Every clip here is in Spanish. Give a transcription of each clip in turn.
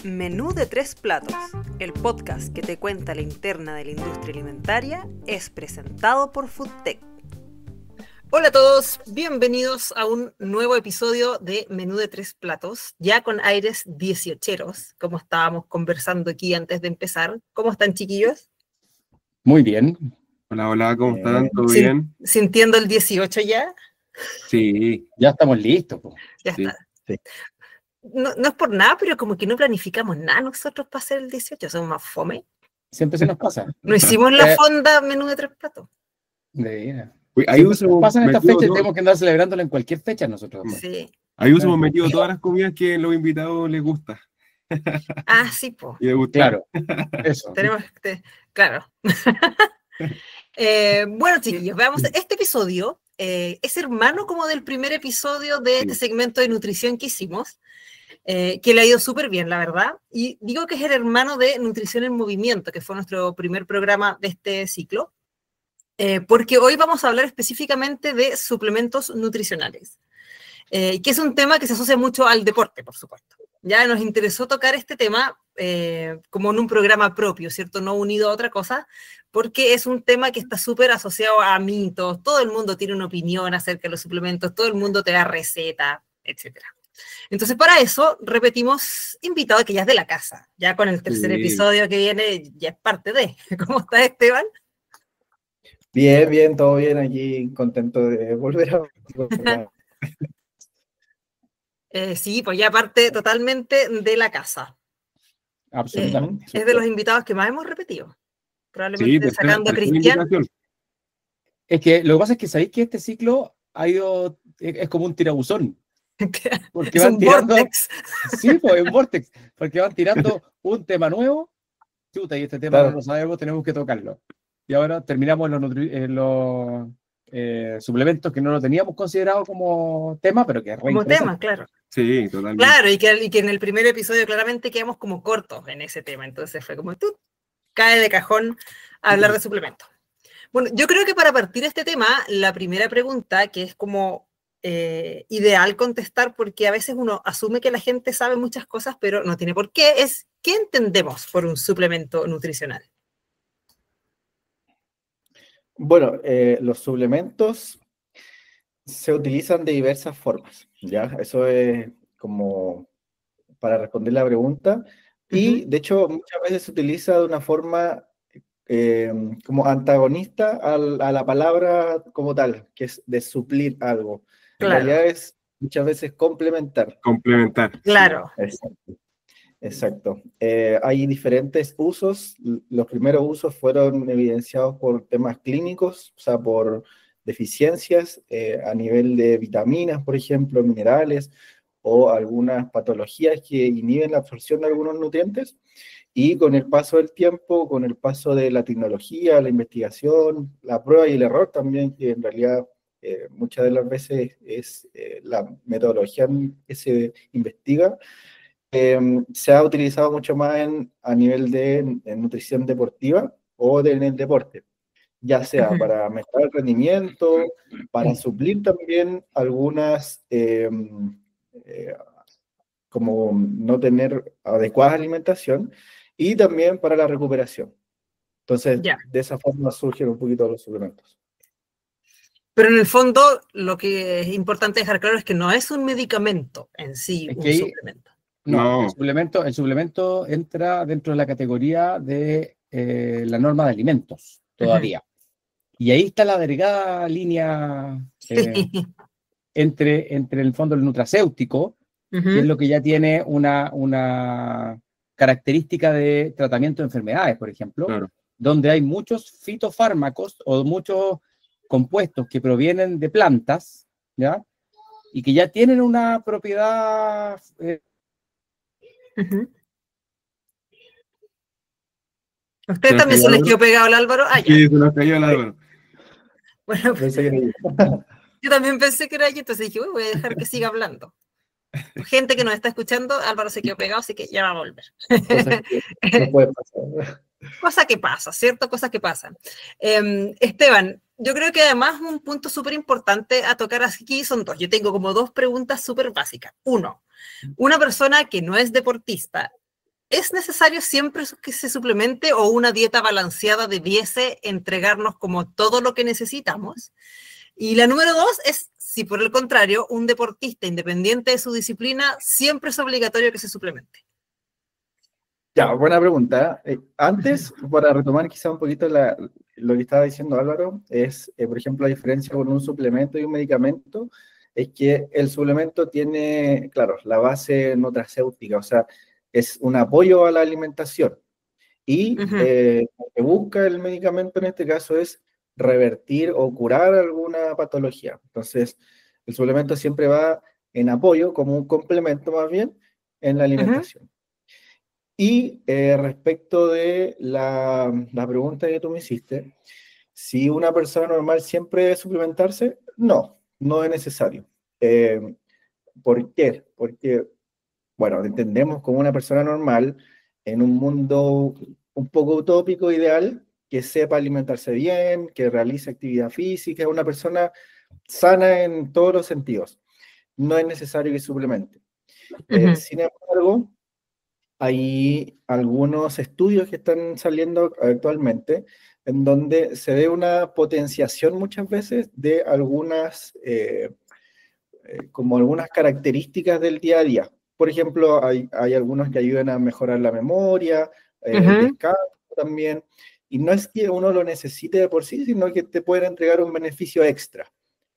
Menú de tres platos, el podcast que te cuenta la interna de la industria alimentaria, es presentado por Foodtech. Hola a todos, bienvenidos a un nuevo episodio de Menú de tres platos, ya con aires 18eros, como estábamos conversando aquí antes de empezar. ¿Cómo están, chiquillos? Muy bien. Hola, hola, ¿cómo están? ¿Todo bien? ¿Sintiendo el 18 ya? Sí. Ya estamos listos, po. Ya Sí. está. Sí. No es por nada, pero como que no planificamos nada nosotros para hacer el 18, somos más fome. Siempre se nos pasa. No hicimos la fonda Menú de tres platos. Ahí pasan estas fechas y tenemos que andar celebrándola en cualquier fecha nosotros. Sí. Ahí hemos metido todas las comidas que a los invitados les gusta. Ah, sí, po. Y les gusta. Claro, eso. Tenemos que, claro. Bueno, chiquillos, veamos. Este episodio es hermano como del primer episodio de este segmento de nutrición que hicimos, que le ha ido súper bien, la verdad. Y digo que es el hermano de Nutrición en Movimiento, que fue nuestro primer programa de este ciclo, porque hoy vamos a hablar específicamente de suplementos nutricionales, que es un tema que se asocia mucho al deporte, por supuesto. Ya nos interesó tocar este tema como en un programa propio, ¿cierto? No unido a otra cosa, porque es un tema que está súper asociado a mitos, todo el mundo tiene una opinión acerca de los suplementos, todo el mundo te da receta, etc. Entonces, para eso, repetimos invitado que ya es de la casa, ya con el tercer episodio que viene, ya es parte de. ¿Cómo está, Esteban? Bien, todo bien aquí, contento de volver a... Sí, pues ya parte totalmente de la casa. Absolutamente. Es de los invitados que más hemos repetido. Probablemente sacando a Cristian. Es que lo que pasa es que sabéis que este ciclo ha ido, es como un tirabuzón. Porque es van un tirando, vortex. Sí, pues es un vortex. Porque van tirando un tema nuevo. Chuta, y este tema no lo sabemos, tenemos que tocarlo. Y ahora terminamos en los suplementos que no lo teníamos considerado como tema, pero que es como tema, claro. Sí, totalmente. Claro, y que en el primer episodio claramente quedamos como cortos en ese tema, entonces fue como tú, cae de cajón hablar de suplementos. Bueno, yo creo que para partir este tema, la primera pregunta, que es como ideal contestar, porque a veces uno asume que la gente sabe muchas cosas, pero no tiene por qué, es ¿qué entendemos por un suplemento nutricional? Bueno, los suplementos se utilizan de diversas formas, ¿ya? Eso es como para responder la pregunta. Y, de hecho, muchas veces se utiliza de una forma como antagonista a la palabra como tal, que es de suplir algo. Claro. En realidad es muchas veces complementar. Complementar. Claro. Exacto. Hay diferentes usos. Los primeros usos fueron evidenciados por temas clínicos, o sea, por deficiencias a nivel de vitaminas, por ejemplo, minerales, o algunas patologías que inhiben la absorción de algunos nutrientes. Y con el paso del tiempo, con el paso de la tecnología, la investigación, la prueba y el error también, que en realidad muchas de las veces es la metodología que se investiga, se ha utilizado mucho más a nivel de nutrición deportiva o en el deporte, ya sea para mejorar el rendimiento, para suplir también algunas, como no tener adecuada alimentación, y también para la recuperación. Entonces, de esa forma surgen un poquito los suplementos. Pero en el fondo, lo que es importante dejar claro es que no es un medicamento en sí, un suplemento. No, el suplemento entra dentro de la categoría de la norma de alimentos, todavía. Y ahí está la delgada línea entre el fondo del nutracéutico, que es lo que ya tiene una característica de tratamiento de enfermedades, por ejemplo, donde hay muchos fitofármacos o muchos compuestos que provienen de plantas, ¿ya? Y que ya tienen una propiedad... ¿Usted también se les quedó pegado al Álvaro? Ah, ya. Sí, se nos cayó el Álvaro. Bueno, yo también pensé que era yo, entonces dije, voy a dejar que siga hablando. Gente que nos está escuchando, Álvaro se quedó pegado, así que ya va a volver. No puede pasar. Cosa que pasa, ¿cierto? Cosas que pasan. Esteban, yo creo que además un punto súper importante a tocar aquí son dos. Yo tengo como dos preguntas súper básicas. Uno, una persona que no es deportista ¿es necesario siempre que se suplemente o una dieta balanceada debiese entregarnos como todo lo que necesitamos? Y la número 2 es si por el contrario un deportista independiente de su disciplina siempre es obligatorio que se suplemente. Ya, buena pregunta. Antes, para retomar quizá un poquito lo que estaba diciendo Álvaro, es, por ejemplo, la diferencia con un suplemento y un medicamento, es que el suplemento tiene, claro, la base nutracéutica, o sea, es un apoyo a la alimentación. Y lo que busca el medicamento en este caso es revertir o curar alguna patología. Entonces, el suplemento siempre va en apoyo, como un complemento más bien, en la alimentación. Y respecto de la pregunta que tú me hiciste, si una persona normal siempre debe suplementarse, no es necesario. ¿Por qué? Porque, bueno, entendemos como una persona normal en un mundo un poco utópico, ideal, que sepa alimentarse bien, que realice actividad física, una persona sana en todos los sentidos. No es necesario que suplemente. Sin embargo, hay algunos estudios que están saliendo actualmente en donde se ve una potenciación muchas veces de algunas, como algunas características del día a día. Por ejemplo, hay algunos que ayudan a mejorar la memoria, el descanso también, y no es que uno lo necesite de por sí, sino que te pueden entregar un beneficio extra.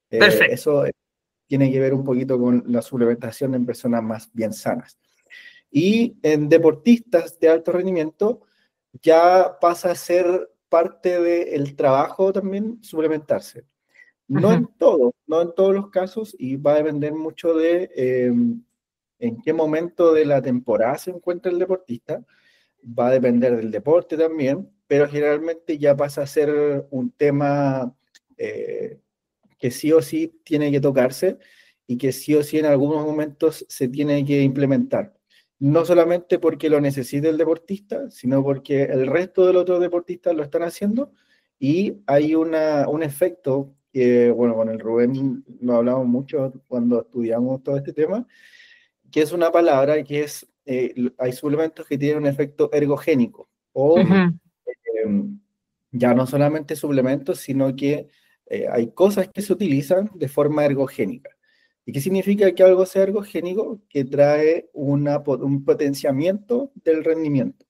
Eso tiene que ver un poquito con la suplementación en personas más bien sanas. Y en deportistas de alto rendimiento ya pasa a ser parte del trabajo también suplementarse. No en todos los casos, y va a depender mucho de en qué momento de la temporada se encuentra el deportista, va a depender del deporte también, pero generalmente ya pasa a ser un tema que sí o sí tiene que tocarse y que sí o sí en algunos momentos se tiene que implementar. No solamente porque lo necesite el deportista, sino porque el resto de los otros deportistas lo están haciendo y hay un efecto que, bueno, con el Rubén lo hablamos mucho cuando estudiamos todo este tema, que es una palabra que es, hay suplementos que tienen un efecto ergogénico, o ya no solamente suplementos, sino que hay cosas que se utilizan de forma ergogénica. ¿Y qué significa que algo sea ergogénico? Que trae un potenciamiento del rendimiento.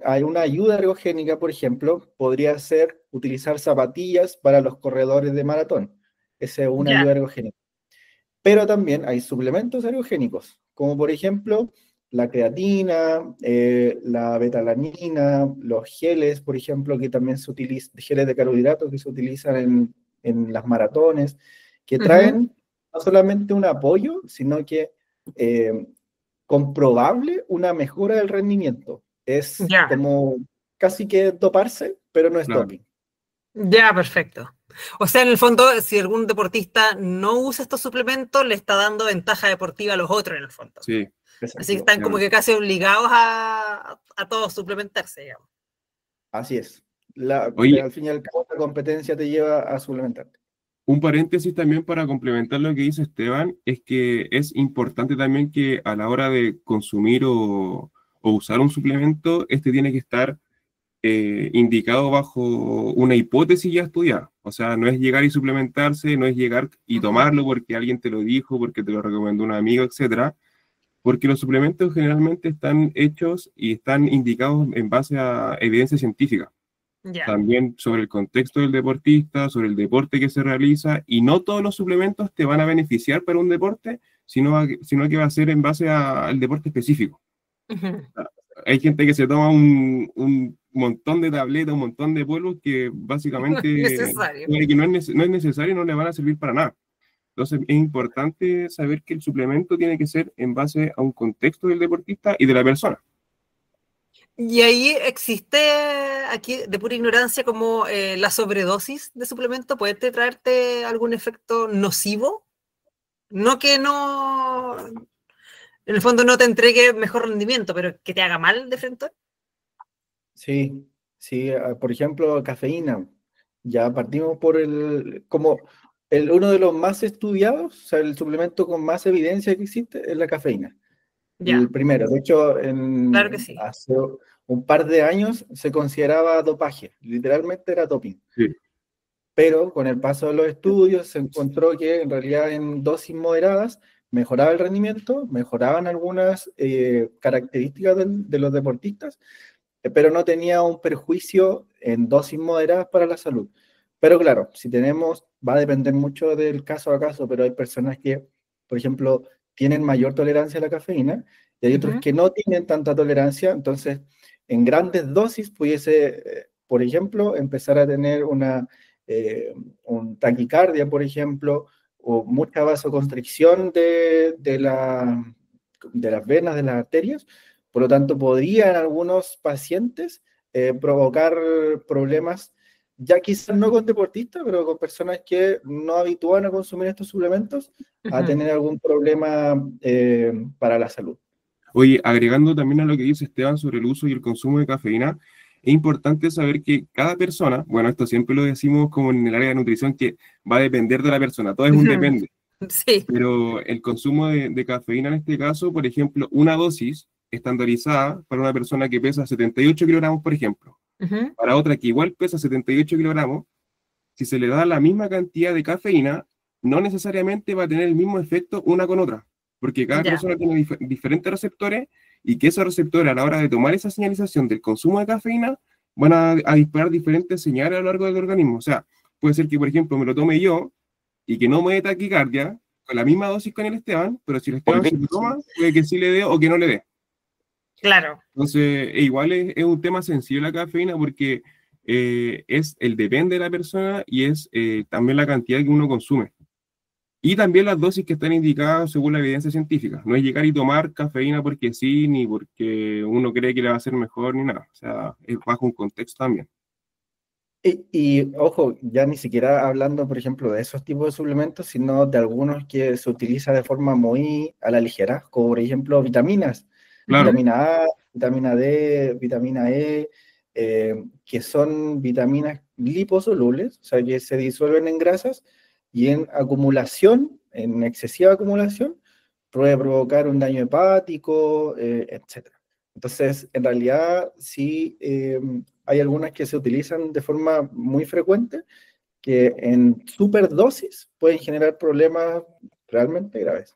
Hay una ayuda ergogénica, por ejemplo, podría ser utilizar zapatillas para los corredores de maratón. Esa es una ayuda ergogénica. Pero también hay suplementos ergogénicos, como por ejemplo la creatina, la betalanina, los geles, por ejemplo, que también se utilizan, geles de carbohidratos que se utilizan en las maratones, que traen no solamente un apoyo, sino que comprobable una mejora del rendimiento. Es como casi que doparse, pero no es doping. Ya, perfecto. O sea, en el fondo, si algún deportista no usa estos suplementos, le está dando ventaja deportiva a los otros, en el fondo. Sí. Así que están como que casi obligados a todos suplementarse, digamos. Así es. Al fin y al cabo, la competencia te lleva a suplementarte. Un paréntesis también para complementar lo que dice Esteban, es que es importante también que a la hora de consumir o usar un suplemento, este tiene que estar indicado bajo una hipótesis ya estudiada. O sea, no es llegar y suplementarse, no es llegar y tomarlo porque alguien te lo dijo, porque te lo recomendó un amigo, etcétera. Porque los suplementos generalmente están hechos y están indicados en base a evidencia científica. También sobre el contexto del deportista, sobre el deporte que se realiza, y no todos los suplementos te van a beneficiar para un deporte, sino que va a ser en base al deporte específico. Hay gente que se toma un montón de tabletas, un montón de polvos que básicamente no es necesario y no le van a servir para nada. Entonces es importante saber que el suplemento tiene que ser en base a un contexto del deportista y de la persona. Y ahí existe, aquí de pura ignorancia, como la sobredosis de suplemento. ¿Puede traerte algún efecto nocivo? No que no, en el fondo no te entregue mejor rendimiento, pero que te haga mal de frente. Sí, por ejemplo, cafeína. Ya partimos por uno de los más estudiados, o sea, el suplemento con más evidencia que existe es la cafeína. el primero. De hecho, claro que sí. hace un par de años se consideraba dopaje, literalmente era doping. Sí. Pero con el paso de los estudios se encontró que en realidad en dosis moderadas mejoraba el rendimiento, mejoraban algunas características de los deportistas, pero no tenía un perjuicio en dosis moderadas para la salud. Pero claro, si tenemos, va a depender mucho del caso a caso, pero hay personas que, por ejemplo, tienen mayor tolerancia a la cafeína y hay otros que no tienen tanta tolerancia, entonces en grandes dosis pudiese, por ejemplo, empezar a tener un taquicardia, por ejemplo, o mucha vasoconstricción de las venas, de las arterias. Por lo tanto, podría en algunos pacientes provocar problemas, ya quizás no con deportistas, pero con personas que no habitúan a consumir estos suplementos, a tener algún problema para la salud. Oye, agregando también a lo que dice Esteban sobre el uso y el consumo de cafeína, es importante saber que cada persona, bueno, esto siempre lo decimos como en el área de nutrición, que va a depender de la persona, todo es un depende. Sí. Pero el consumo de cafeína en este caso, por ejemplo, una dosis estandarizada para una persona que pesa 78 kilogramos, por ejemplo, para otra que igual pesa 78 kilogramos, si se le da la misma cantidad de cafeína, no necesariamente va a tener el mismo efecto una con otra, porque cada persona tiene diferentes receptores y que esos receptores a la hora de tomar esa señalización del consumo de cafeína van a disparar diferentes señales a lo largo del organismo. O sea, puede ser que, por ejemplo, me lo tome yo y que no me dé taquicardia con la misma dosis con el Esteban, pero si el Esteban se lo toma, puede que sí le dé o que no le dé. Claro. Entonces, igual es un tema sensible la cafeína porque es el depende de la persona y es también la cantidad que uno consume. Y también las dosis que están indicadas según la evidencia científica. No es llegar y tomar cafeína porque sí, ni porque uno cree que le va a hacer mejor, ni nada. O sea, es bajo un contexto también. Y ojo, ya ni siquiera hablando, por ejemplo, de esos tipos de suplementos, sino de algunos que se utiliza de forma muy a la ligera, como por ejemplo vitaminas. Claro. Vitamina A, vitamina D, vitamina E, que son vitaminas liposolubles, o sea, que se disuelven en grasas y en acumulación, en excesiva acumulación, puede provocar un daño hepático, etc. Entonces, en realidad, sí hay algunas que se utilizan de forma muy frecuente, que en superdosis pueden generar problemas realmente graves.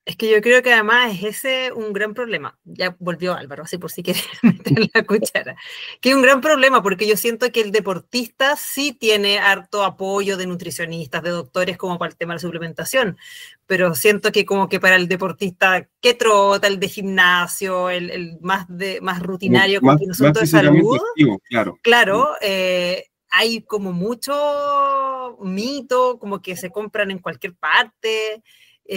Es que yo creo que además es ese un gran problema. Ya volvió Álvaro, así por si quieres meter la cuchara. Que es un gran problema porque yo siento que el deportista sí tiene harto apoyo de nutricionistas, de doctores como para el tema de la suplementación, pero siento que como que para el deportista que trota, el de gimnasio, el más rutinario, con un asunto de salud, activo, claro. Hay como mucho mito, como que se compran en cualquier parte.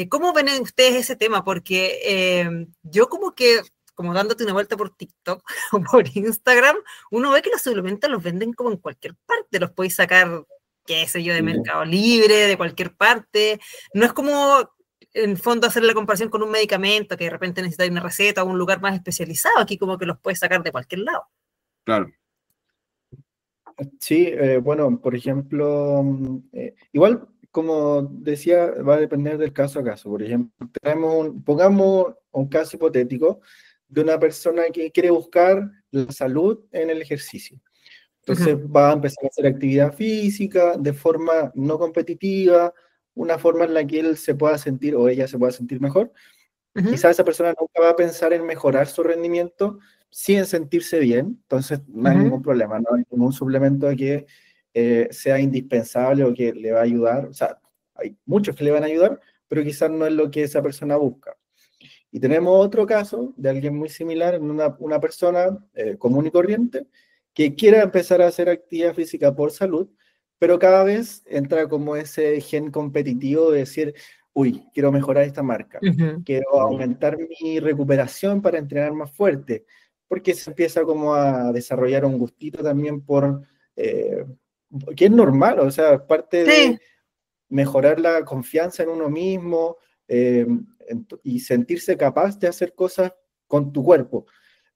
¿Cómo ven ustedes ese tema? Porque yo como dándote una vuelta por TikTok o por Instagram, uno ve que los suplementos los venden como en cualquier parte, los podéis sacar, qué sé yo, de Mercado Libre, de cualquier parte. No es como, en fondo, hacer la comparación con un medicamento que de repente necesitáis una receta o un lugar más especializado. Aquí como que los puedes sacar de cualquier lado. Claro. Sí, bueno, por ejemplo, igual, como decía, va a depender del caso a caso. Por ejemplo, pongamos un caso hipotético de una persona que quiere buscar la salud en el ejercicio. Entonces va a empezar a hacer actividad física de forma no competitiva, una forma en la que él se pueda sentir o ella se pueda sentir mejor. Quizás esa persona nunca va a pensar en mejorar su rendimiento, sí en sentirse bien, entonces no hay ningún problema, no hay ningún suplemento que sea indispensable o que le va a ayudar. O sea, hay muchos que le van a ayudar, pero quizás no es lo que esa persona busca. Y tenemos otro caso de alguien muy similar, en una persona común y corriente, que quiera empezar a hacer actividad física por salud, pero cada vez entra como ese gen competitivo de decir, uy, quiero mejorar esta marca, quiero aumentar mi recuperación para entrenar más fuerte, porque se empieza como a desarrollar un gustito también por, que es normal, o sea, parte de mejorar la confianza en uno mismo y sentirse capaz de hacer cosas con tu cuerpo.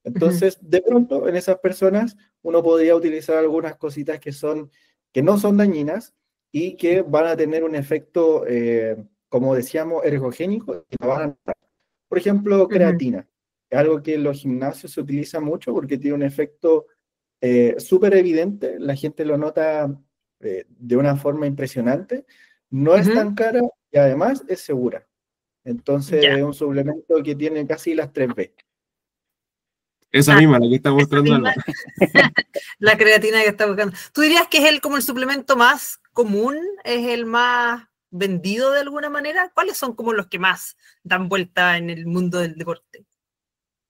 Entonces, de pronto, en esas personas, uno podría utilizar algunas cositas que no son dañinas y que van a tener un efecto, como decíamos, ergogénico, y lo van a notar. Por ejemplo, creatina. Es algo que en los gimnasios se utiliza mucho porque tiene un efecto súper evidente, la gente lo nota de una forma impresionante, no es tan cara y además es segura. Entonces es un suplemento que tiene casi las 3B. Esa misma, la que está mostrando Alba. La creatina que está buscando. ¿Tú dirías que es como el suplemento más común? ¿Es el más vendido de alguna manera? ¿Cuáles son como los que más dan vuelta en el mundo del deporte?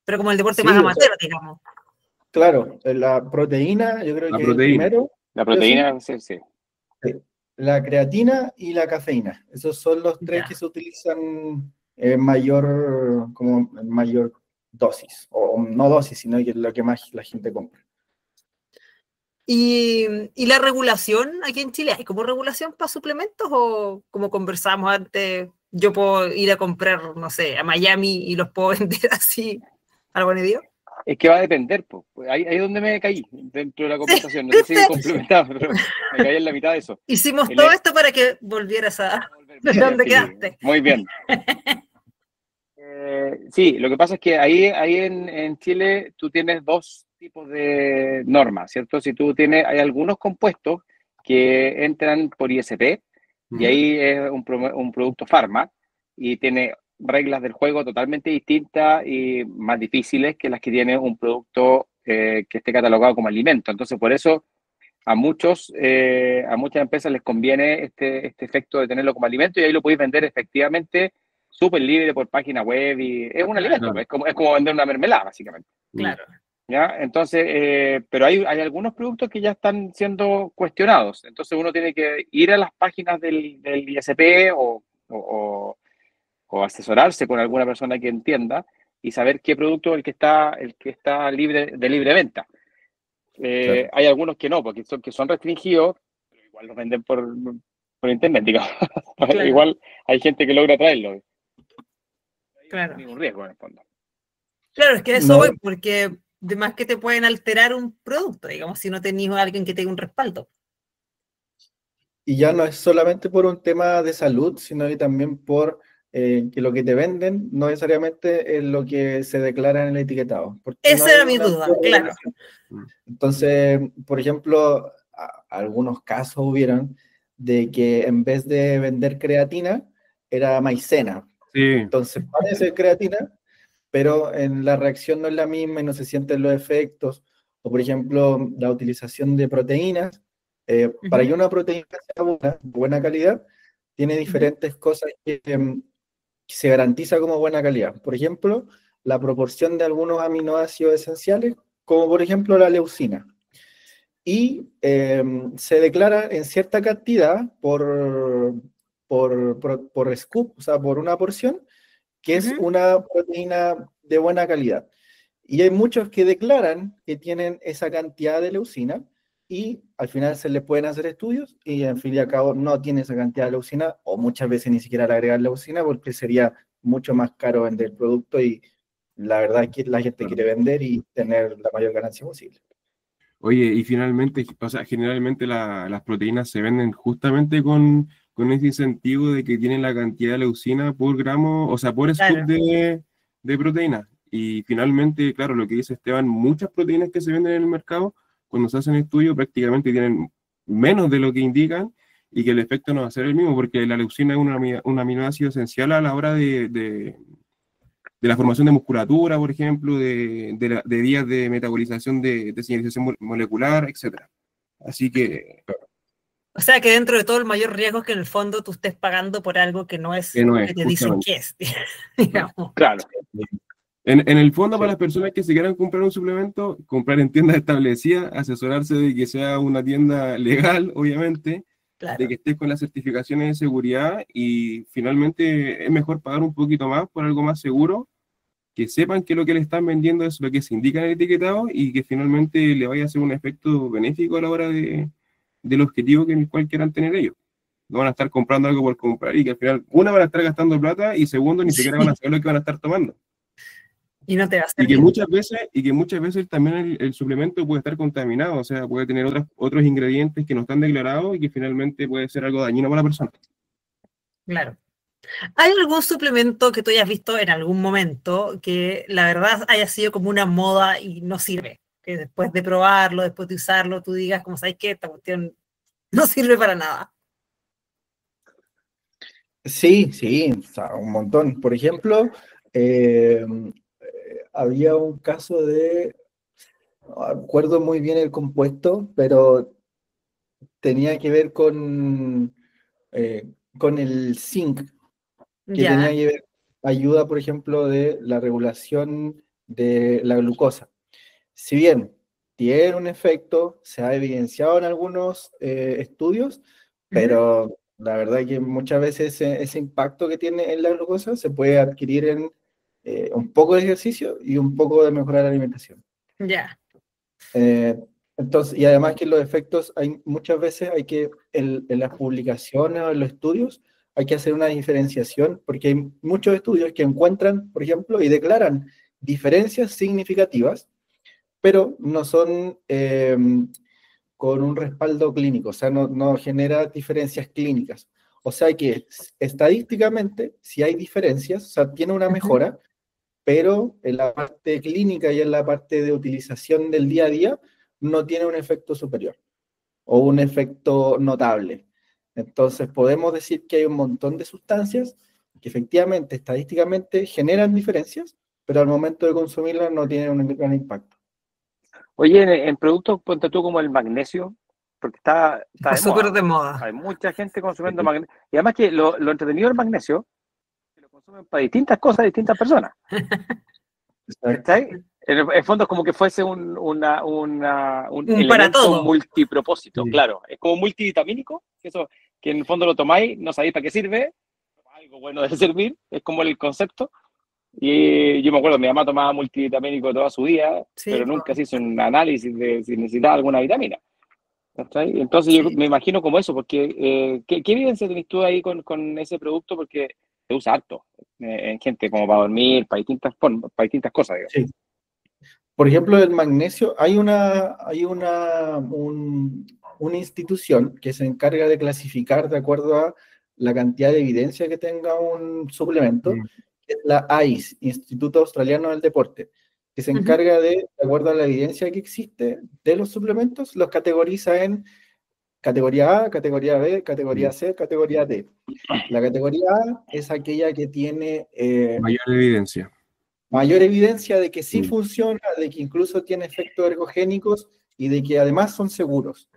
Pero como el deporte más amateur, digamos. Claro, la proteína, yo creo que el primero. La proteína, sí. La creatina y la cafeína. Esos son los tres que se utilizan en mayor dosis, o no dosis, sino que es lo que más la gente compra. ¿Y la regulación aquí en Chile? ¿Hay como regulación para suplementos o como conversábamos antes, yo puedo ir a comprar, no sé, a Miami y los puedo vender así al buen medio? Es que va a depender, pues. Ahí es donde me caí, dentro de la conversación. No sé si complementaba, pero me caí en la mitad de eso. Hicimos todo esto para que volvieras a donde quedaste. Muy bien. Sí, lo que pasa es que ahí en Chile tú tienes dos tipos de normas, ¿cierto? Hay algunos compuestos que entran por ISP, y ahí es un producto farma, y tiene reglas del juego totalmente distintas y más difíciles que las que tiene un producto que esté catalogado como alimento. Entonces, por eso a muchas empresas les conviene este efecto de tenerlo como alimento, y ahí lo podéis vender efectivamente súper libre por página web, y es un alimento, es como vender una mermelada, básicamente. Claro. ¿Ya? Entonces, pero hay algunos productos que ya están siendo cuestionados, entonces uno tiene que ir a las páginas del ISP o asesorarse con alguna persona que entienda y saber qué producto es el que está libre de libre venta. Claro. Hay algunos que no, porque son restringidos, pero igual los venden por internet, digamos. Claro. Igual hay gente que logra traerlo. Claro. No hay ningún riesgo en el fondo. Claro, es que eso voy, porque de más que te pueden alterar un producto, digamos, si no tenés a alguien que tenga un respaldo. Y ya no es solamente por un tema de salud, sino que también por que lo que te venden no necesariamente es lo que se declara en el etiquetado. Esa era mi duda, claro. Entonces, por ejemplo, algunos casos hubieron de que en vez de vender creatina, era maicena. Sí. Entonces parece creatina, pero en la reacción no es la misma y no se sienten los efectos. O por ejemplo, la utilización de proteínas. Para que una proteína sea buena calidad, tiene diferentes cosas que se garantiza como buena calidad. Por ejemplo, la proporción de algunos aminoácidos esenciales, como por ejemplo la leucina. Y se declara en cierta cantidad por scoop, o sea, por una porción, que es una proteína de buena calidad. Y hay muchos que declaran que tienen esa cantidad de leucina, y al final se les pueden hacer estudios y al fin y al cabo no tiene esa cantidad de leucina, o muchas veces ni siquiera le agregan leucina, porque sería mucho más caro vender el producto, y la verdad es que la gente quiere vender y tener la mayor ganancia posible. Oye, y finalmente, o sea, generalmente las proteínas se venden justamente con ese incentivo de que tienen la cantidad de leucina por gramo, o sea, por scoop de proteína. Y finalmente, claro, lo que dice Esteban, muchas proteínas que se venden en el mercado, cuando se hacen estudios, prácticamente tienen menos de lo que indican, y que el efecto no va a ser el mismo, porque la leucina es un aminoácido esencial a la hora de la formación de musculatura, por ejemplo, de vías de metabolización de señalización molecular, etc. Así que... O sea, que dentro de todo el mayor riesgo es que en el fondo tú estés pagando por algo que no es lo que te dicen que es. Digamos. Claro. En el fondo, para las personas que se quieran comprar un suplemento, comprar en tiendas establecidas, asesorarse de que sea una tienda legal, obviamente, claro, de que esté con las certificaciones de seguridad, y finalmente es mejor pagar un poquito más por algo más seguro, que sepan que lo que le están vendiendo es lo que se indica en el etiquetado, y que finalmente le vaya a hacer un efecto benéfico a la hora del objetivo que en el cual quieran tener ellos. No van a estar comprando algo por comprar, y que al final, una, van a estar gastando plata, y segundo, ni siquiera van a saber lo que van a estar tomando. Y no te va a hacer y que muchas veces también el suplemento puede estar contaminado, o sea, puede tener otros ingredientes que no están declarados, y que finalmente puede ser algo dañino para la persona. Claro. ¿Hay algún suplemento que tú hayas visto en algún momento que la verdad haya sido como una moda y no sirve? Que después de probarlo, después de usarlo, tú digas, como sabes que esta cuestión no sirve para nada. Sí, o sea, un montón. Por ejemplo, había un caso no recuerdo muy bien el compuesto, pero tenía que ver con el zinc, que tenía Ya. que ver, ayuda, por ejemplo, de la regulación de la glucosa. Si bien tiene un efecto, se ha evidenciado en algunos estudios, pero la verdad que muchas veces ese impacto que tiene en la glucosa se puede adquirir en un poco de ejercicio y un poco de mejorar la alimentación. Ya. Entonces, y además que los efectos, muchas veces en las publicaciones o en los estudios, hay que hacer una diferenciación, porque hay muchos estudios que encuentran, por ejemplo, y declaran diferencias significativas, pero no son con un respaldo clínico, o sea, no genera diferencias clínicas. O sea que estadísticamente, si hay diferencias, o sea, tiene una mejora, pero en la parte clínica y en la parte de utilización del día a día no tiene un efecto superior o un efecto notable. Entonces podemos decir que hay un montón de sustancias que efectivamente, estadísticamente, generan diferencias, pero al momento de consumirlas no tienen un gran impacto. Oye, en productos, ponte tú como el magnesio, porque está de súper moda. de moda. Hay mucha gente consumiendo magnesio. Y además que lo entretenido del magnesio, que lo consumen para distintas cosas, distintas personas. ¿Cachai? En el fondo es como que fuese un elemento multipropósito, claro. Es como multivitamínico, que en el fondo lo tomáis, no sabéis para qué sirve, algo bueno de servir, es como el concepto. Y yo me acuerdo, mi mamá tomaba multivitamínico toda su vida, Sí, pero nunca se hizo un análisis de si necesitaba alguna vitamina. ¿Cachai? Entonces yo me imagino como eso, porque ¿qué evidencia tenés tú ahí con ese producto? Porque se usa harto en gente como para dormir, para distintas formas, para distintas cosas, digamos. Sí. Por ejemplo, el magnesio, hay una institución que se encarga de clasificar de acuerdo a la cantidad de evidencia que tenga un suplemento, que es la AIS, Instituto Australiano del Deporte, que se encarga de acuerdo a la evidencia que existe de los suplementos, los categoriza en categoría A, categoría B, categoría C, categoría D. La categoría A es aquella que tiene mayor evidencia de que sí funciona, de que incluso tiene efectos ergogénicos y de que además son seguros.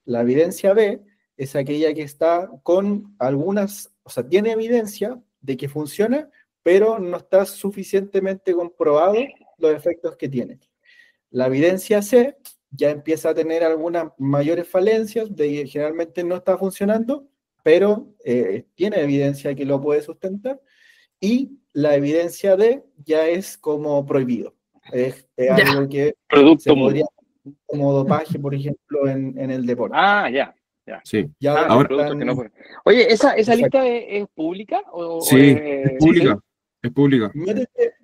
La evidencia B es aquella que está con algunas, o sea, tiene evidencia de que funciona, pero no está suficientemente comprobado los efectos que tiene. La evidencia C ya empieza a tener algunas mayores falencias, de que generalmente no está funcionando, pero tiene evidencia que lo puede sustentar. Y la evidencia D ya es como prohibido. Es algo que se podría como dopaje, por ejemplo, en el deporte. Ya. Sí. Ya ahora, que no puede. Oye, ¿esa lista es pública? Sí, es pública. ¿Sí? Es pública. Métete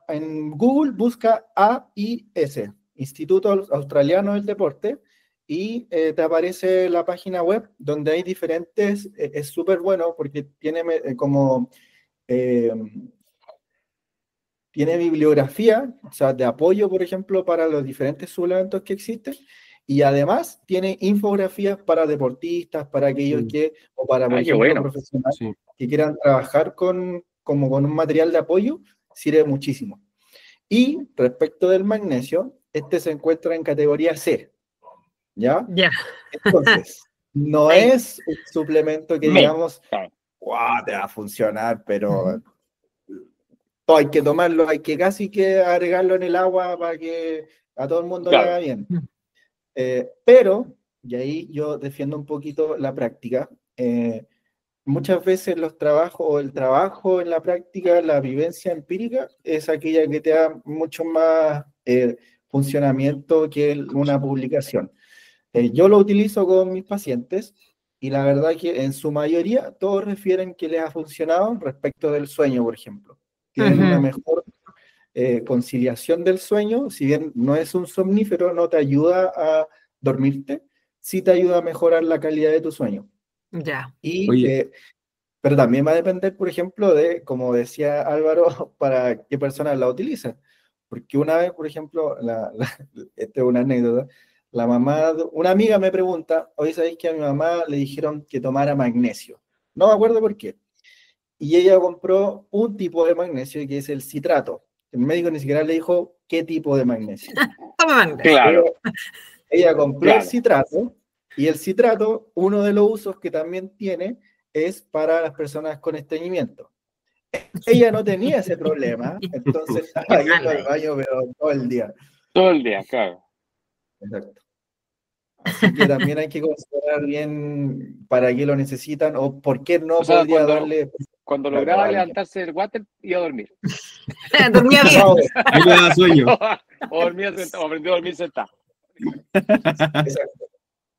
en Google, busca AIS, Instituto Australiano del Deporte, y te aparece la página web donde hay diferentes, es súper bueno porque tiene como... tiene bibliografía, o sea, de apoyo, por ejemplo, para los diferentes suplementos que existen, y además tiene infografías para deportistas, para aquellos o para, por ejemplo, profesionales que quieran trabajar como con un material de apoyo, sirve muchísimo. Y respecto del magnesio, este se encuentra en categoría C, ¿ya? Entonces, no es un suplemento que digamos, wow, te va a funcionar, pero... hay que tomarlo, hay que casi que agregarlo en el agua para que a todo el mundo le haga bien. Pero, y ahí yo defiendo un poquito la práctica, muchas veces el trabajo en la práctica, la vivencia empírica, es aquella que te da mucho más funcionamiento que una publicación. Yo lo utilizo con mis pacientes y la verdad que en su mayoría todos refieren que les ha funcionado respecto del sueño, por ejemplo. Tienen una mejor conciliación del sueño, si bien no es un somnífero, no te ayuda a dormirte, sí te ayuda a mejorar la calidad de tu sueño. Ya. Y Pero también va a depender, por ejemplo, de, como decía Álvaro, para qué personas la utilizan. Porque una vez, por ejemplo, esta es una anécdota, la mamá, una amiga me pregunta, oye, ¿sabéis que a mi mamá le dijeron que tomara magnesio? No me acuerdo por qué. Y ella compró un tipo de magnesio que es el citrato. El médico ni siquiera le dijo qué tipo de magnesio. Toma magnesio. Claro. Ella compró Claro. el citrato, y el citrato, uno de los usos que también tiene es para las personas con estreñimiento. Ella no tenía ese problema, entonces estaba yendo al baño pero todo el día. Todo el día, claro. Exacto. Así que también hay que considerar bien para qué lo necesitan o por qué no O sea, podría darle... Cuando lograba levantarse del water, iba a dormir. Dormía bien. Ahí me da sueño. O dormía sentado, o aprendió a dormir sentado. Exacto.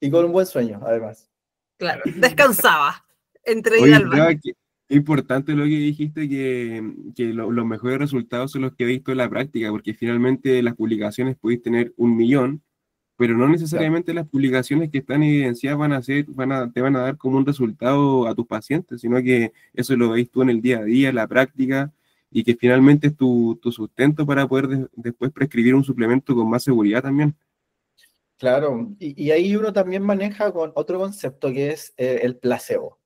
Y con un buen sueño, además. Claro, descansaba entre Oye, ida al baño. es importante lo que dijiste, que los mejores resultados son los que he visto en la práctica, porque finalmente las publicaciones podéis tener 1.000.000, pero no necesariamente las publicaciones que están evidenciadas te van a dar como un resultado a tus pacientes, sino que eso lo veis tú en el día a día, en la práctica, y que finalmente es tu sustento para poder después prescribir un suplemento con más seguridad también. Claro, y ahí uno también maneja con otro concepto que es el placebo.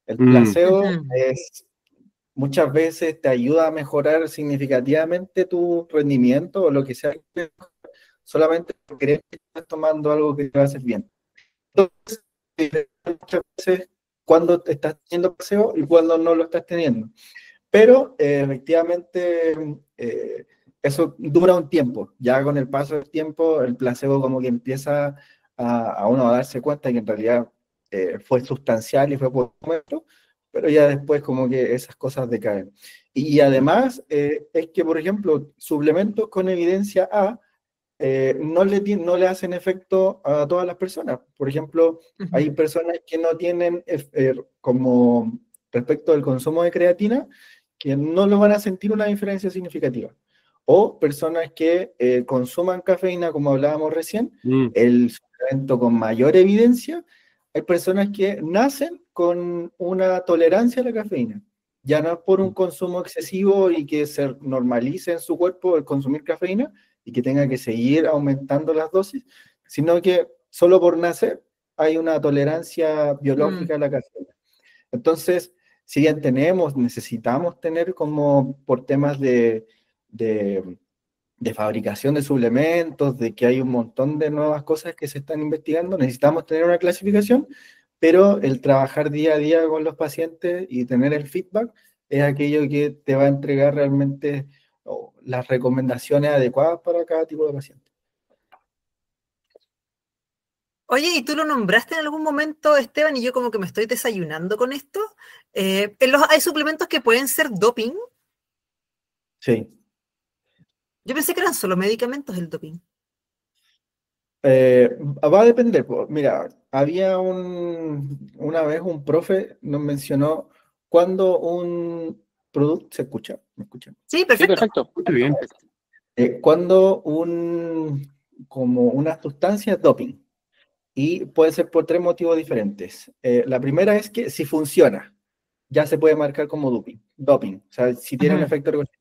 El placebo es, muchas veces te ayuda a mejorar significativamente tu rendimiento o lo que sea, solamente porque crees que estás tomando algo que te va a hacer bien. Entonces, muchas veces cuando estás teniendo placebo y cuando no lo estás teniendo. Pero efectivamente eso dura un tiempo. Ya con el paso del tiempo, el placebo como que empieza a uno a darse cuenta que en realidad fue sustancial y fue por un momento, pero ya después como que esas cosas decaen. Y además es que, por ejemplo, suplementos con evidencia A no le hacen efecto a todas las personas. Por ejemplo, hay personas que no tienen, como respecto del consumo de creatina, que no lo van a sentir una diferencia significativa. O personas que consuman cafeína, como hablábamos recién, el suplemento con mayor evidencia, hay personas que nacen con una tolerancia a la cafeína. Ya no es por un consumo excesivo y que se normalice en su cuerpo el consumir cafeína, y que tenga que seguir aumentando las dosis, sino que solo por nacer hay una tolerancia biológica a la cafeína. Entonces, si bien necesitamos tener como por temas de fabricación de suplementos, de que hay un montón de nuevas cosas que se están investigando, necesitamos tener una clasificación, pero el trabajar día a día con los pacientes y tener el feedback es aquello que te va a entregar realmente las recomendaciones adecuadas para cada tipo de paciente. Oye, ¿y tú lo nombraste en algún momento, Esteban? Y yo como que me estoy desayunando con esto. ¿Hay suplementos que pueden ser doping? Sí. Yo pensé que eran solo medicamentos el doping. Va a depender. Mira, había una vez un profe nos mencionó cuando un producto... ¿Se escucha? ¿Me escuchan? Sí, perfecto. Sí, perfecto. Muy bien. Cuando como una sustancia es doping. Y puede ser por tres motivos diferentes. La primera es que si funciona, ya se puede marcar como doping. O sea, si tiene un efecto ergogénico.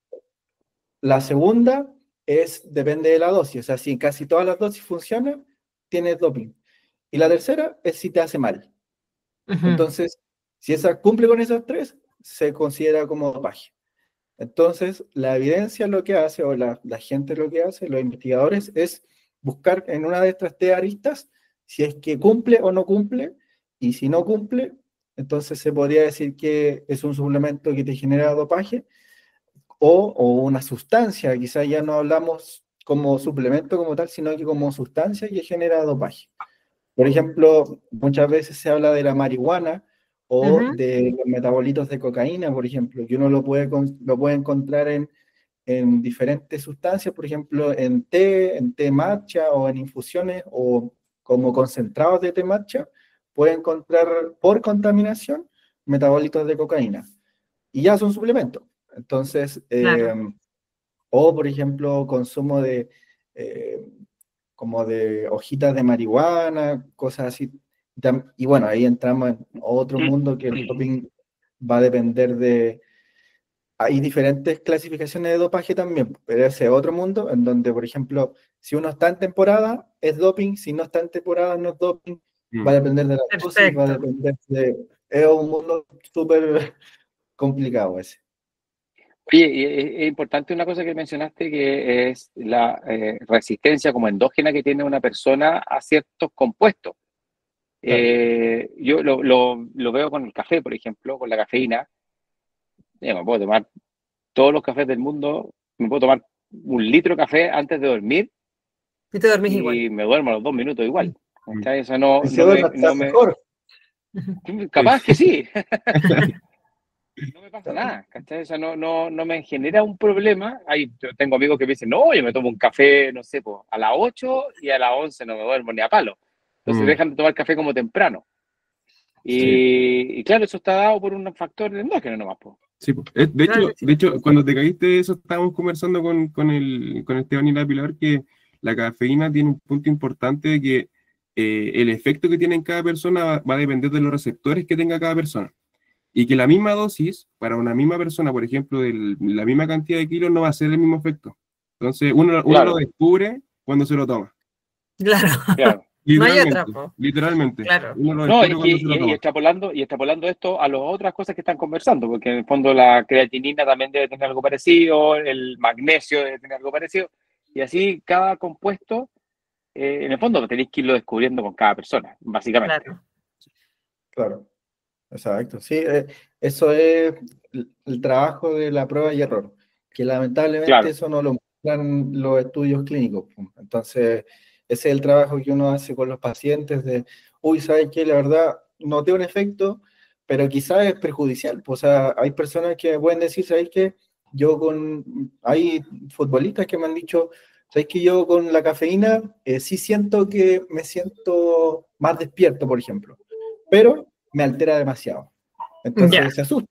La segunda depende de la dosis. O sea, si casi todas las dosis funcionan, tienes doping. Y la tercera es si te hace mal. Entonces, si esa cumple con esas tres, se considera como dopaje. Entonces, la evidencia lo que hace, o la gente lo que hace, los investigadores, es buscar en una de estas tres aristas si es que cumple o no cumple, y si no cumple, entonces se podría decir que es un suplemento que te genera dopaje, o una sustancia, quizás ya no hablamos como suplemento como tal, sino que como sustancia que genera dopaje. Por ejemplo, muchas veces se habla de la marihuana o de los metabolitos de cocaína, por ejemplo, que uno lo puede encontrar en diferentes sustancias, por ejemplo, en té matcha o en infusiones o como concentrados de té matcha, puede encontrar por contaminación metabolitos de cocaína. Y ya son suplementos. Entonces, Claro. o por ejemplo, consumo como de hojitas de marihuana, cosas así. Y bueno, ahí entramos en otro mundo que el doping va a depender de... Hay diferentes clasificaciones de dopaje también, pero ese es otro mundo en donde, por ejemplo, si uno está en temporada, es doping, si no está en temporada, no es doping, va a depender de la dosis, va a depender de... Es un mundo súper complicado ese. Oye, es importante una cosa que mencionaste, que es la resistencia como endógena que tiene una persona a ciertos compuestos. Yo lo veo con el café, por ejemplo, con la cafeína. Me puedo tomar todos los cafés del mundo, me puedo tomar 1 litro de café antes de dormir Y te dormís igual. y me duermo a los 2 minutos igual. Eso capaz que sí. No me pasa nada, ¿cachai? O sea, no me genera un problema. Yo tengo amigos que me dicen, no, yo me tomo un café, no sé, a las 8 y a las 11 no me duermo ni a palo. Entonces dejan de tomar café como temprano. Y claro, eso está dado por un factor endógeno nomás, po. Sí, de hecho, cuando te caíste eso, estábamos conversando con el Esteban y la Pilar, que la cafeína tiene un punto importante de que el efecto que tiene en cada persona va a depender de los receptores que tenga cada persona. Y que la misma dosis, para una misma persona, por ejemplo, de la misma cantidad de kilos, no va a ser el mismo efecto. Entonces, uno lo descubre cuando se lo toma. Claro. Literalmente. Claro. Y extrapolando esto a las otras cosas que están conversando, porque en el fondo la creatinina también debe tener algo parecido, el magnesio debe tener algo parecido, y así cada compuesto, en el fondo tenéis que irlo descubriendo con cada persona, básicamente. Claro. Exacto, sí, eso es el trabajo de la prueba y error, que lamentablemente eso no lo muestran los estudios clínicos. Entonces, ese es el trabajo que uno hace con los pacientes de, ¿sabes qué? La verdad, noté un efecto, pero quizás es perjudicial. O sea, hay personas que pueden decir, ¿sabes qué? Hay futbolistas que me han dicho, ¿sabes qué? Yo con la cafeína sí siento que me siento más despierto, por ejemplo, pero me altera demasiado. Entonces se asusta.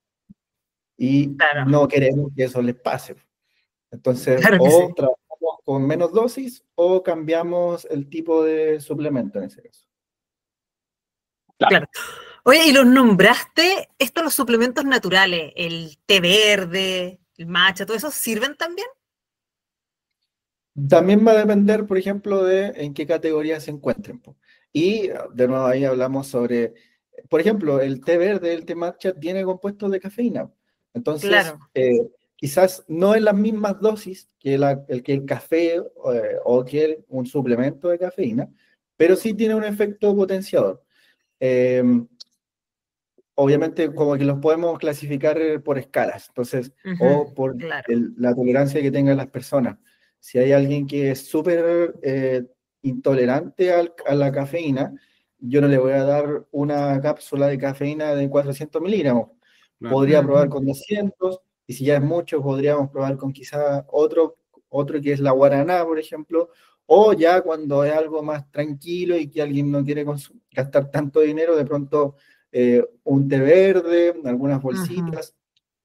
Y no queremos que eso les pase. Entonces, trabajamos con menos dosis o cambiamos el tipo de suplemento en ese caso. Claro. Oye, ¿y los nombraste? Los suplementos naturales, el té verde, el matcha, ¿todo eso sirven también? También va a depender, por ejemplo, de en qué categoría se encuentren. Y de nuevo ahí hablamos sobre, por ejemplo, el té verde, el té matcha tiene compuestos de cafeína. Entonces, quizás no en las mismas dosis que el café o que un suplemento de cafeína, pero sí tiene un efecto potenciador. Obviamente, como que los podemos clasificar por escalas, entonces, o por la tolerancia que tengan las personas. Si hay alguien que es súper intolerante a la cafeína, yo no le voy a dar una cápsula de cafeína de 400 miligramos. Podría probar con 200, y si ya es mucho, podríamos probar con quizá otro que es la guaraná, por ejemplo, o ya cuando es algo más tranquilo y que alguien no quiere gastar tanto dinero, de pronto un té verde, algunas bolsitas,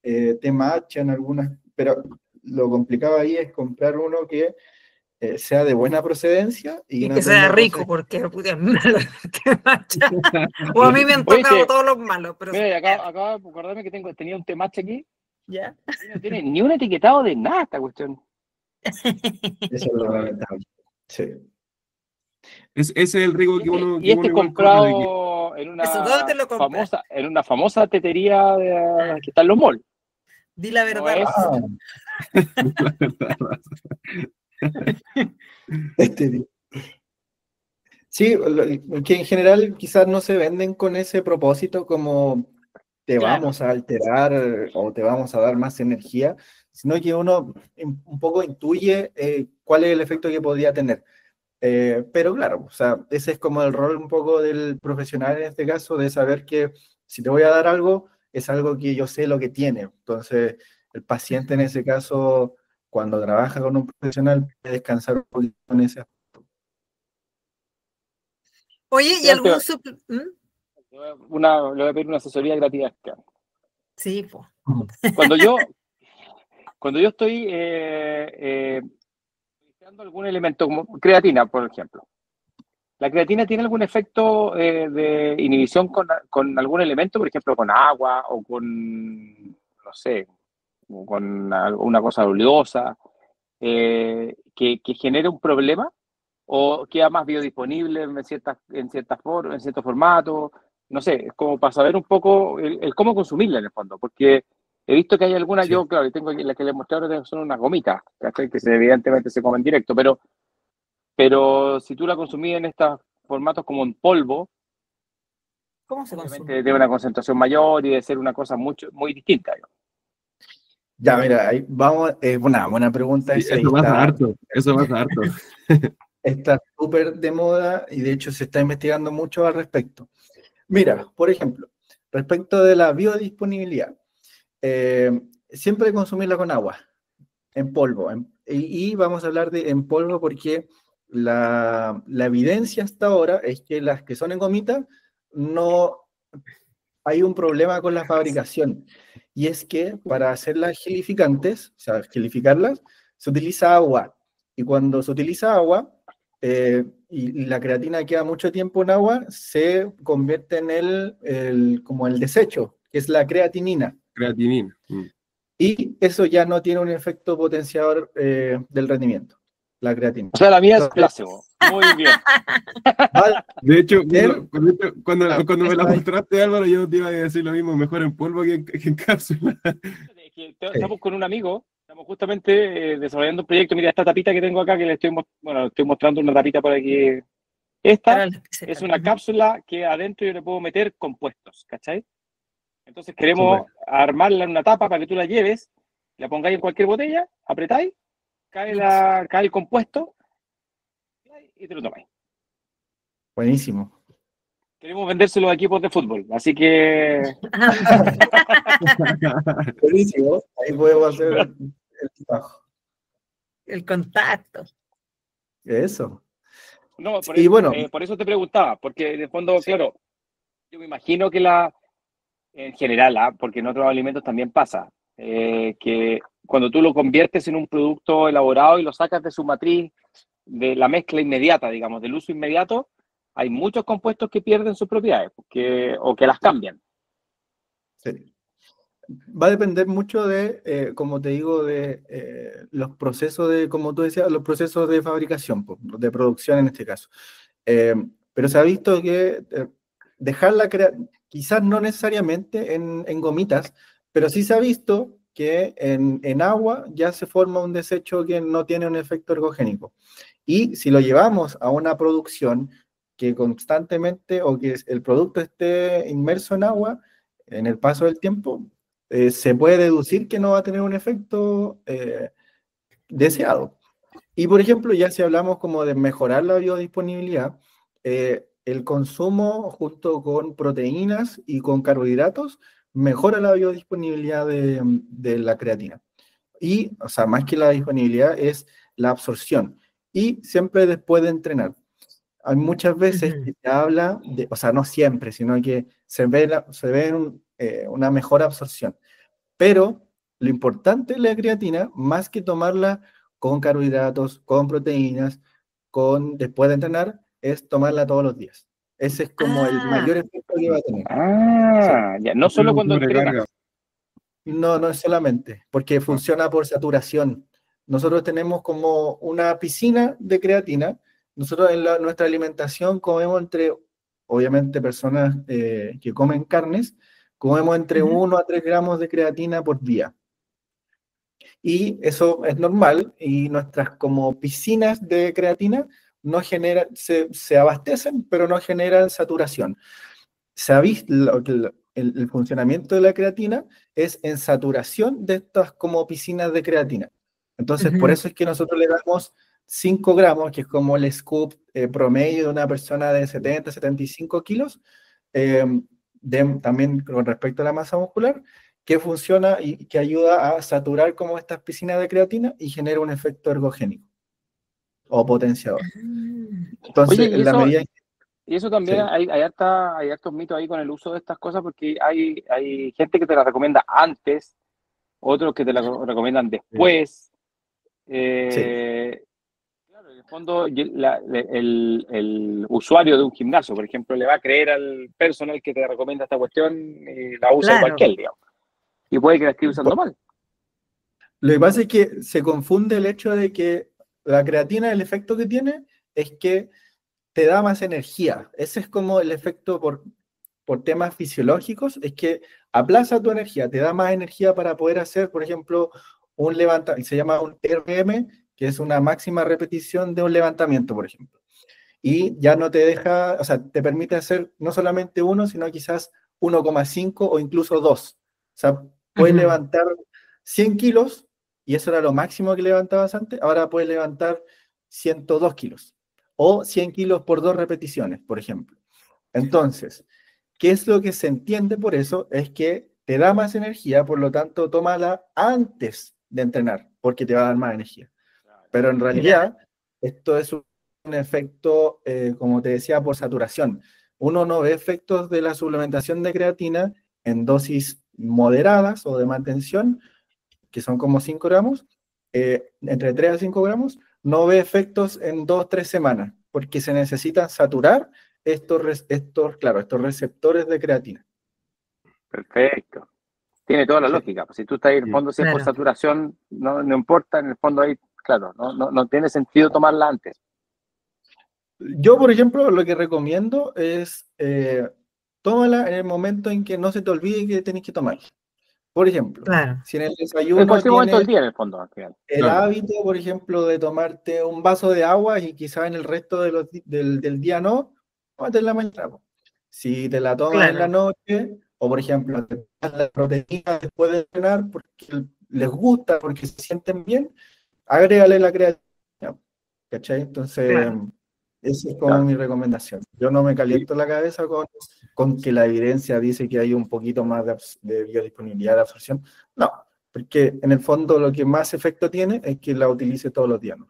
té matcha en algunas, pero lo complicado ahí es comprar uno que sea de buena procedencia y que sea rico, porque es malo el té matcha. O a mí me han tocado todos los malos. Pero mira, acabo de acordarme que tenía un té matcha aquí. ¿Ya? No tiene ni un etiquetado de nada esta cuestión. Eso es lo lamentable. Sí. Ese es el rico que uno... Y este comprado en una famosa tetería que está en los malls. Di la verdad. Sí, que en general quizás no se venden con ese propósito como te vamos a alterar o te vamos a dar más energía, sino que uno un poco intuye cuál es el efecto que podría tener. Pero claro, o sea, ese es como el rol un poco del profesional en este caso, de saber que si te voy a dar algo, es algo que yo sé lo que tiene. Entonces, el paciente en ese caso, cuando trabaja con un profesional, puede descansar un poquito en ese aspecto. Oye, ¿y algún le voy a pedir una asesoría gratis. Sí, pues. Cuando yo estoy utilizando algún elemento como creatina, por ejemplo, ¿La creatina tiene algún efecto de inhibición con algún elemento, por ejemplo, con agua o con, no sé, o con alguna cosa oleosa, que genere un problema? ¿O queda más biodisponible en cierto formato? No sé, es como para saber un poco el cómo consumirla en el fondo, porque he visto que hay algunas, Sí. yo, claro, tengo la que les mostré ahora son unas gomitas, ¿cachai? Que evidentemente se comen directo, pero si tú la consumís en estos formatos como en polvo, ¿Cómo se obviamente consume? de una concentración mayor y de ser una cosa muy distinta. Ya, mira, ahí vamos, una buena pregunta Sí, esa y eso pasa harto. está súper de moda y de hecho se está investigando mucho al respecto. Mira, por ejemplo, respecto de la biodisponibilidad, siempre consumirla con agua, en polvo. Y vamos a hablar de en polvo porque la evidencia hasta ahora es que las que son en gomita no hay un problema con la fabricación. Y es que para hacerlas gelificantes, o sea, gelificarlas, se utiliza agua. Y cuando se utiliza agua, y la creatina queda mucho tiempo en agua, se convierte en como el desecho, que es la creatinina. Creatinina. Y eso ya no tiene un efecto potenciador del rendimiento, la creatina. O sea, la mía es Entonces, placebo. Muy bien. De hecho, Él- cuando me la está ahí. mostraste, Álvaro, yo te iba a decir lo mismo, mejor en polvo que en cápsula. Es que estamos con un amigo, estamos justamente desarrollando un proyecto. Mira, esta tapita que tengo acá, que le estoy mostrando una tapita por aquí. Esta Para los que es sepan. una cápsula que adentro yo le puedo meter compuestos, ¿cachai? Entonces queremos Súper. armarla en una tapa para que tú la lleves, la pongáis en cualquier botella, apretáis, cae el compuesto y te lo tomáis. Buenísimo. Queremos vendérselo a equipos de fútbol, así que Buenísimo. Ahí podemos hacer el trabajo. El contacto. Eso. no, Y bueno, por eso te preguntaba, porque en el fondo, claro, yo me imagino que en general, porque en otros alimentos también pasa, que cuando tú lo conviertes en un producto elaborado y lo sacas de su matriz, de la mezcla inmediata, digamos, del uso inmediato, hay muchos compuestos que pierden sus propiedades o que las cambian. sí. Va a depender mucho de, como te digo, de los procesos de, como tú decías, los procesos de fabricación, de producción en este caso. Pero se ha visto que dejarla quizás no necesariamente en gomitas, pero sí se ha visto que en agua ya se forma un desecho que no tiene un efecto ergogénico. Y si lo llevamos a una producción que constantemente o que el producto esté inmerso en agua, en el paso del tiempo, se puede deducir que no va a tener un efecto deseado. Y por ejemplo, ya si hablamos como de mejorar la biodisponibilidad, el consumo junto con proteínas y con carbohidratos mejora la biodisponibilidad de la creatina. Y, o sea, más que la disponibilidad es la absorción. Y siempre después de entrenar. Hay muchas veces que se habla de, o sea, no siempre, sino que se ve una mejor absorción. Pero lo importante de la creatina, más que tomarla con carbohidratos, con proteínas, después de entrenar, es tomarla todos los días. Ese es como el mayor efecto que va a tener. Sí. Ya, no solo cuando Sobrecarga. entrenas. No, no es solamente, porque funciona por saturación. Nosotros tenemos como una piscina de creatina. Nosotros en nuestra alimentación comemos obviamente personas que comen carnes, comemos entre 1 a 3 gramos de creatina por día. Y eso es normal, y nuestras como piscinas de creatina no generan, se abastecen, pero no generan saturación. Se ha visto el funcionamiento de la creatina es en saturación de estas como piscinas de creatina. Entonces, por eso es que nosotros le damos 5 gramos, que es como el scoop promedio de una persona de 70, 75 kilos, también con respecto a la masa muscular, que funciona y que ayuda a saturar como estas piscinas de creatina y genera un efecto ergogénico o potenciador. Oye, Entonces, en la medida y eso también sí. hay hartos mitos ahí con el uso de estas cosas, porque hay gente que te la recomienda antes, otros que te la recomiendan después. Sí. Claro, En el fondo, el usuario de un gimnasio, por ejemplo, le va a creer al personal que te recomienda esta cuestión y la usa igual que él, digamos. Y puede que la esté usando mal. Lo que pasa es que se confunde el hecho de que la creatina, el efecto que tiene es que te da más energía. Ese es como el efecto por temas fisiológicos, es que aplaza tu energía, te da más energía para poder hacer, por ejemplo, un levantamiento, se llama un RM, que es una máxima repetición de un levantamiento, por ejemplo. Y ya no te deja, o sea, te permite hacer no solamente uno, sino quizás 1,5 o incluso 2. O sea, puedes levantar 100 kilos, y eso era lo máximo que levantabas antes, ahora puedes levantar 102 kilos, o 100 kilos por 2 repeticiones, por ejemplo. Entonces, ¿qué es lo que se entiende por eso? Es que te da más energía, por lo tanto, tómala antes de entrenar, porque te va a dar más energía. Pero en realidad, esto es un efecto, como te decía, por saturación. Uno no ve efectos de la suplementación de creatina en dosis moderadas o de mantención, que son como 5 gramos, entre 3 a 5 gramos, no ve efectos en 2-3 semanas, porque se necesitan saturar estos receptores de creatina. Perfecto. Tiene toda la lógica. Si tú estás ahí en el fondo, si es por saturación, no importa, en el fondo ahí, claro, no tiene sentido tomarla antes. Yo, por ejemplo, lo que recomiendo es tómala en el momento en que no se te olvide que tenés que tomarla. Por ejemplo, si en el desayuno en cualquier momento del día, en el fondo, al final. El hábito, por ejemplo, de tomarte un vaso de agua y quizás en el resto del día no, tómate en la mañana. Si te la tomas en la noche, o por ejemplo, te tomas la proteína después de cenar porque les gusta, porque se sienten bien, agrégale la creatina. ¿Cachai? Entonces, esa es como mi recomendación. Yo no me caliento la cabeza con que la evidencia dice que hay un poquito más de biodisponibilidad de absorción. No, porque en el fondo lo que más efecto tiene es que la utilice todos los días, ¿no?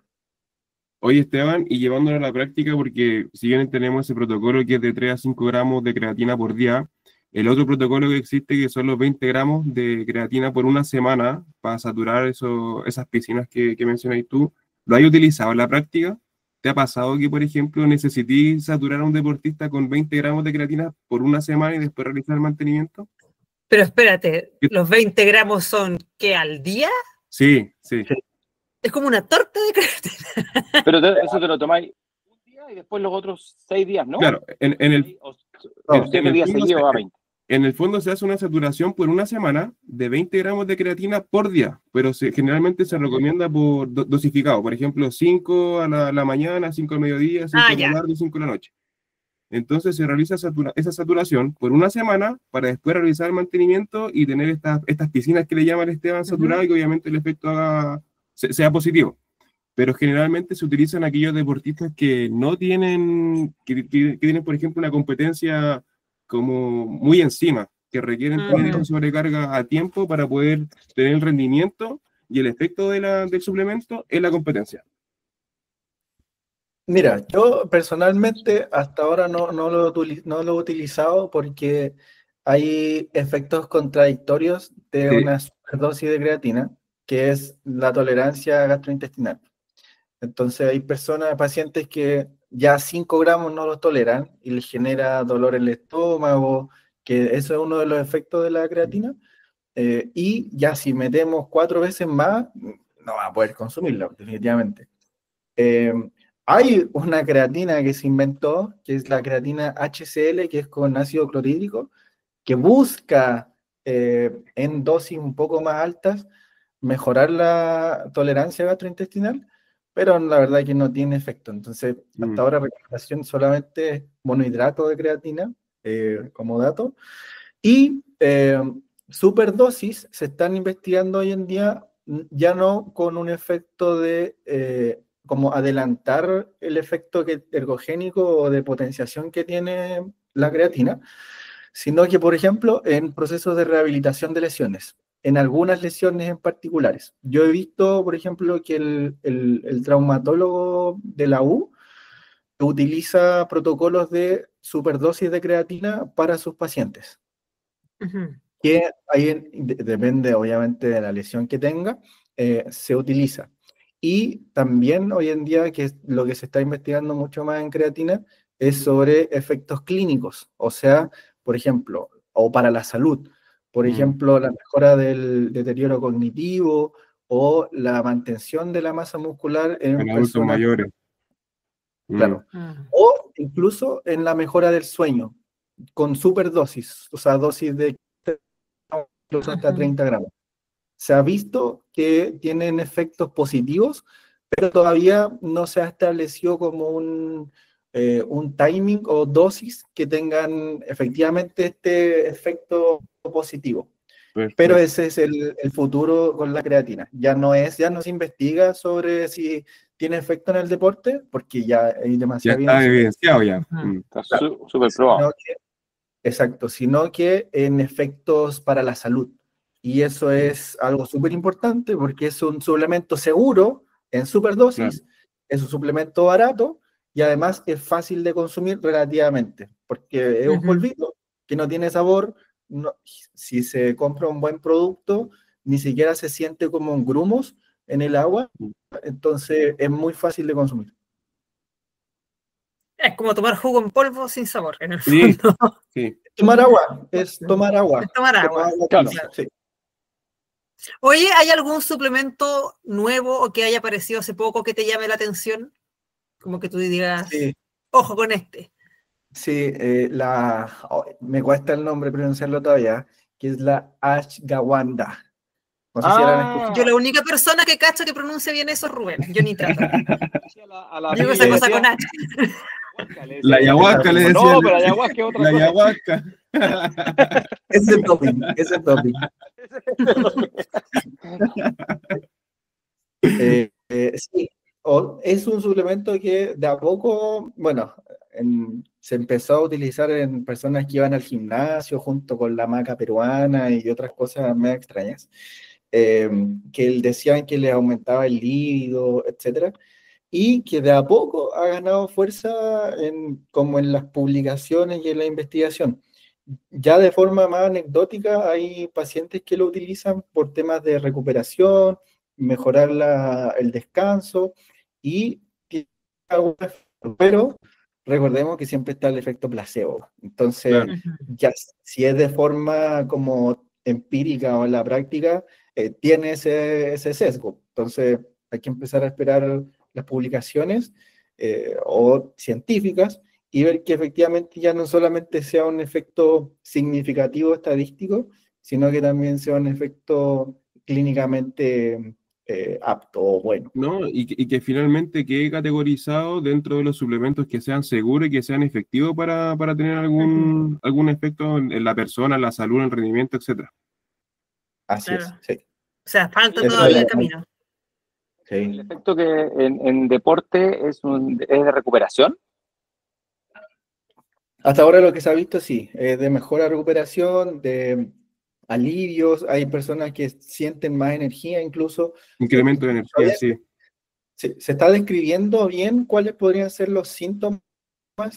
Oye, Esteban, y llevándolo a la práctica, porque si bien tenemos ese protocolo que es de 3 a 5 gramos de creatina por día, el otro protocolo que existe que son los 20 gramos de creatina por una semana para saturar esas piscinas que mencionáis tú, ¿lo hay utilizado en la práctica? ¿Te ha pasado que, por ejemplo, necesites saturar a un deportista con 20 gramos de creatina por una semana y después realizar el mantenimiento? Pero espérate, ¿los 20 gramos son qué, al día? Sí. Es como una torta de creatina. Pero eso te lo tomáis un día y después los otros 6 días, ¿no? Claro, en el 7 días seguidos a 20. En el fondo se hace una saturación por una semana de 20 gramos de creatina por día, pero generalmente se recomienda por dosificado. Por ejemplo, 5 a la mañana, 5 al mediodía, 5 a la tarde, 5 a la noche. Entonces se realiza esa saturación por una semana para después realizar el mantenimiento y tener estas piscinas que le llaman Esteban saturado y que obviamente el efecto sea positivo. Pero generalmente se utilizan aquellos deportistas que no tienen, que tienen, por ejemplo, una competencia como muy encima, que requieren tener esta sobrecarga a tiempo para poder tener el rendimiento y el efecto del suplemento en la competencia. Mira, yo personalmente hasta ahora no lo he utilizado porque hay efectos contradictorios de una superdosis de creatina, que es la tolerancia gastrointestinal. Entonces hay pacientes que ya 5 gramos no los toleran y les genera dolor en el estómago, que eso es uno de los efectos de la creatina, y ya si metemos 4 veces más, no va a poder consumirla, definitivamente. Hay una creatina que se inventó, que es la creatina HCl, que es con ácido clorhídrico, que busca en dosis un poco más altas mejorar la tolerancia gastrointestinal, pero la verdad es que no tiene efecto. Entonces, hasta ahora recomendación solamente monohidrato de creatina, como dato. Y superdosis se están investigando hoy en día, ya no con un efecto de como adelantar el efecto ergogénico o de potenciación que tiene la creatina, sino que, por ejemplo, en procesos de rehabilitación de lesiones, en algunas lesiones en particulares. Yo he visto, por ejemplo, que el traumatólogo de la U utiliza protocolos de superdosis de creatina para sus pacientes. Que ahí depende, obviamente, de la lesión que tenga, se utiliza. Y también hoy en día, que es lo que se está investigando mucho más en creatina, es sobre efectos clínicos, o sea, por ejemplo, o para la salud, por ejemplo, la mejora del deterioro cognitivo o la mantención de la masa muscular en adultos personas mayores. claro. O incluso en la mejora del sueño, con superdosis, o sea, dosis de incluso hasta 30 gramos. Se ha visto que tienen efectos positivos, pero todavía no se ha establecido como un timing o dosis que tengan efectivamente este efecto positivo. Perfecto. Pero ese es el futuro con la creatina. Ya no se investiga sobre si tiene efecto en el deporte, porque ya hay demasiado Ya está evidenciado ya. Está súper probado. Exacto, sino que en efectos para la salud. Y eso es algo súper importante porque es un suplemento seguro en superdosis, es un suplemento barato y además es fácil de consumir relativamente, porque es un polvito que no tiene sabor. No, si se compra un buen producto, ni siquiera se siente como un grumos en el agua, entonces es muy fácil de consumir. Es como tomar jugo en polvo sin sabor, en el fondo. Sí. Tomar agua, es tomar agua. Es tomar agua. Claro. Sí. Oye, ¿hay algún suplemento nuevo o que haya aparecido hace poco que te llame la atención? Como que tú digas, ojo con este. Sí, me cuesta el nombre pronunciarlo todavía, que es la ashwagandha. No sé si la han escuchado. Yo la única persona que cacho que pronuncia bien eso es Rubén. Yo ni trato. Digo esa cosa con H. La ayahuasca le decía. No, pero ayahuasca es otra cosa. La ayahuasca. Ese topping. Sí, es un suplemento que de a poco, bueno, se empezó a utilizar en personas que iban al gimnasio junto con la maca peruana y otras cosas más extrañas, que decían que les aumentaba el líbido, etcétera, y que de a poco ha ganado fuerza como en las publicaciones y en la investigación. Ya de forma más anecdótica, hay pacientes que lo utilizan por temas de recuperación, mejorar el descanso y pero recordemos que siempre está el efecto placebo. Entonces, ya si es de forma como empírica o en la práctica, tiene ese sesgo. Entonces, hay que empezar a esperar las publicaciones o científicas y ver que efectivamente ya no solamente sea un efecto significativo estadístico, sino que también sea un efecto clínicamente apto o bueno. ¿No? Y que finalmente quede categorizado dentro de los suplementos que sean seguros y que sean efectivos para tener algún efecto en la persona, en la salud, en el rendimiento, etc. Así es, sí. O sea, falta todavía el camino. Sí. El efecto que en deporte es de recuperación. Hasta ahora lo que se ha visto, sí, de mejora recuperación, de alivios, hay personas que sienten más energía incluso. Incremento de energía, sí. Se está describiendo bien cuáles podrían ser los síntomas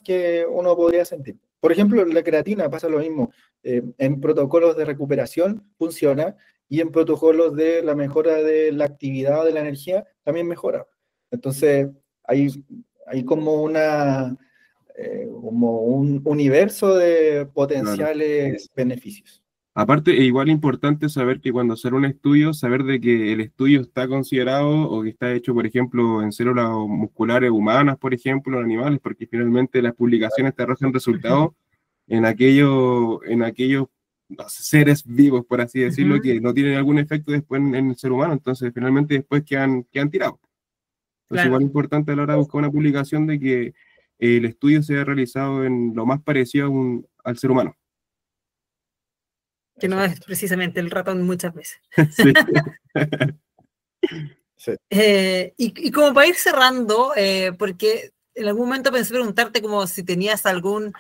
que uno podría sentir. Por ejemplo, la creatina pasa lo mismo. En protocolos de recuperación funciona y en protocolos de la mejora de la actividad de la energía también mejora. Entonces, hay como como un universo de potenciales beneficios. Aparte, es igual importante saber que cuando sale un estudio, saber de que el estudio está considerado o que está hecho, por ejemplo, en células musculares humanas, por ejemplo, en animales, porque finalmente las publicaciones te arrojan resultados en aquellos seres vivos, por así decirlo, que no tienen algún efecto después en el ser humano, entonces finalmente después quedan tirados. Entonces, igual es importante a la hora de buscar una publicación de que el estudio sea realizado en lo más parecido al ser humano. Que no es precisamente el ratón muchas veces. Sí. Sí. Y como para ir cerrando, porque en algún momento pensé preguntarte como si tenías algún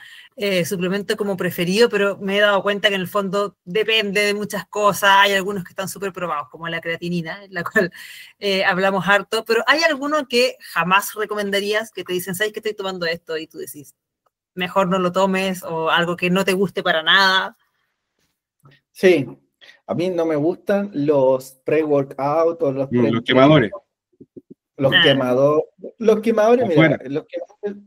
suplemento como preferido, pero me he dado cuenta que en el fondo depende de muchas cosas. Hay algunos que están súper probados, como la creatinina, en la cual hablamos harto, pero ¿hay alguno que jamás recomendarías, que te dicen, ¿sabes que estoy tomando esto? Y tú decís, mejor no lo tomes, o algo que no te guste para nada? Sí, a mí no me gustan los pre-workout o los quemadores. Los quemadores, mira, los quemadores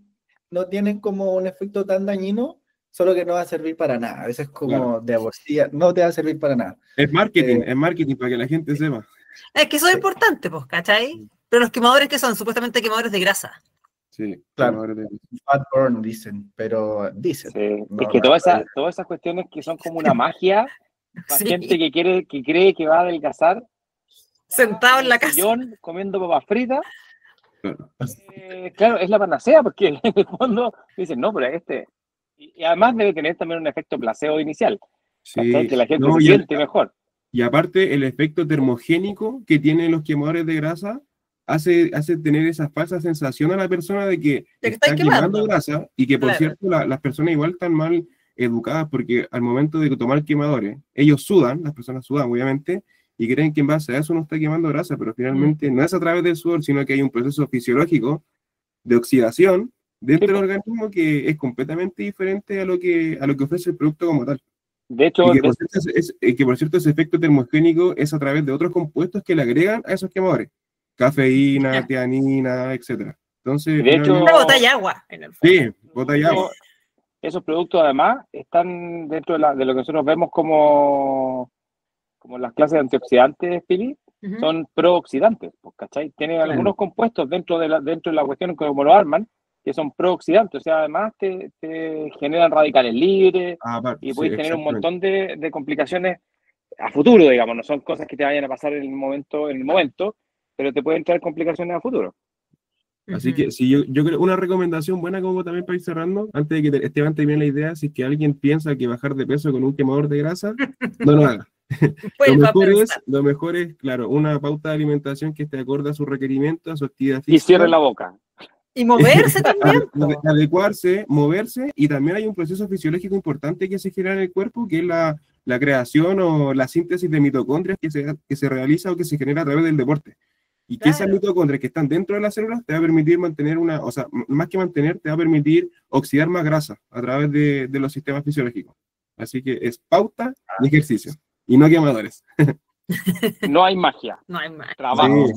no tienen como un efecto tan dañino, solo que no va a servir para nada. A veces como de aborcilla, no te va a servir para nada. Es marketing para que la gente sepa. Es que eso es importante, pues, ¿cachai? Pero los quemadores que son supuestamente quemadores de grasa. Sí, claro. Fat burn dicen, pero dicen. Sí. No, es que todas esas cuestiones que son como una magia, para gente que cree que va a adelgazar, sentado en la casa, comiendo papas fritas. Claro, es la panacea, porque en el fondo dicen, no, pero y además debe tener también un efecto placebo inicial, sí, que la gente se siente mejor. Y aparte, el efecto termogénico que tienen los quemadores de grasa hace tener esa falsa sensación a la persona de que está quemando grasa, y que, por cierto, las personas igual están mal educadas, porque al momento de tomar quemadores, ellos sudan, las personas sudan, obviamente, y creen que en base a eso no está quemando grasa, pero finalmente no es a través del sudor, sino que hay un proceso fisiológico de oxidación dentro del organismo que es completamente diferente a lo que ofrece el producto como tal. De hecho, que por cierto ese efecto termogénico es a través de otros compuestos que le agregan a esos quemadores, cafeína, teanina, etcétera. Entonces, de hecho, botella agua en el fondo. Sí, botella agua. Esos productos además están dentro de lo que nosotros vemos como las clases de antioxidantes, Pili, son prooxidantes, ¿cachai? Tienen algunos compuestos dentro de la cuestión como lo arman, que son prooxidantes, o sea, además te generan radicales libres, y puedes tener un montón de complicaciones a futuro, digamos, no son cosas que te vayan a pasar en el momento, pero te pueden traer complicaciones a futuro. Así que si yo creo una recomendación buena, como también para ir cerrando, antes de que Esteban termine la idea, si es que alguien piensa que bajar de peso con un quemador de grasa, no lo haga. Lo mejor es, claro, una pauta de alimentación que esté acorde a su requerimiento, a su actividad física. Y cierre la boca. Y moverse también. Adecuarse, moverse, y también hay un proceso fisiológico importante que se genera en el cuerpo, que es la creación o la síntesis de mitocondrias que se realiza o que se genera a través del deporte. Y que esas mitocondrias que están dentro de las células te va a permitir mantener o sea, más que mantener, te va a permitir oxidar más grasa a través de los sistemas fisiológicos. Así que es pauta y ejercicio, y no quemadores. No hay magia. No hay magia. Trabajo. Sí.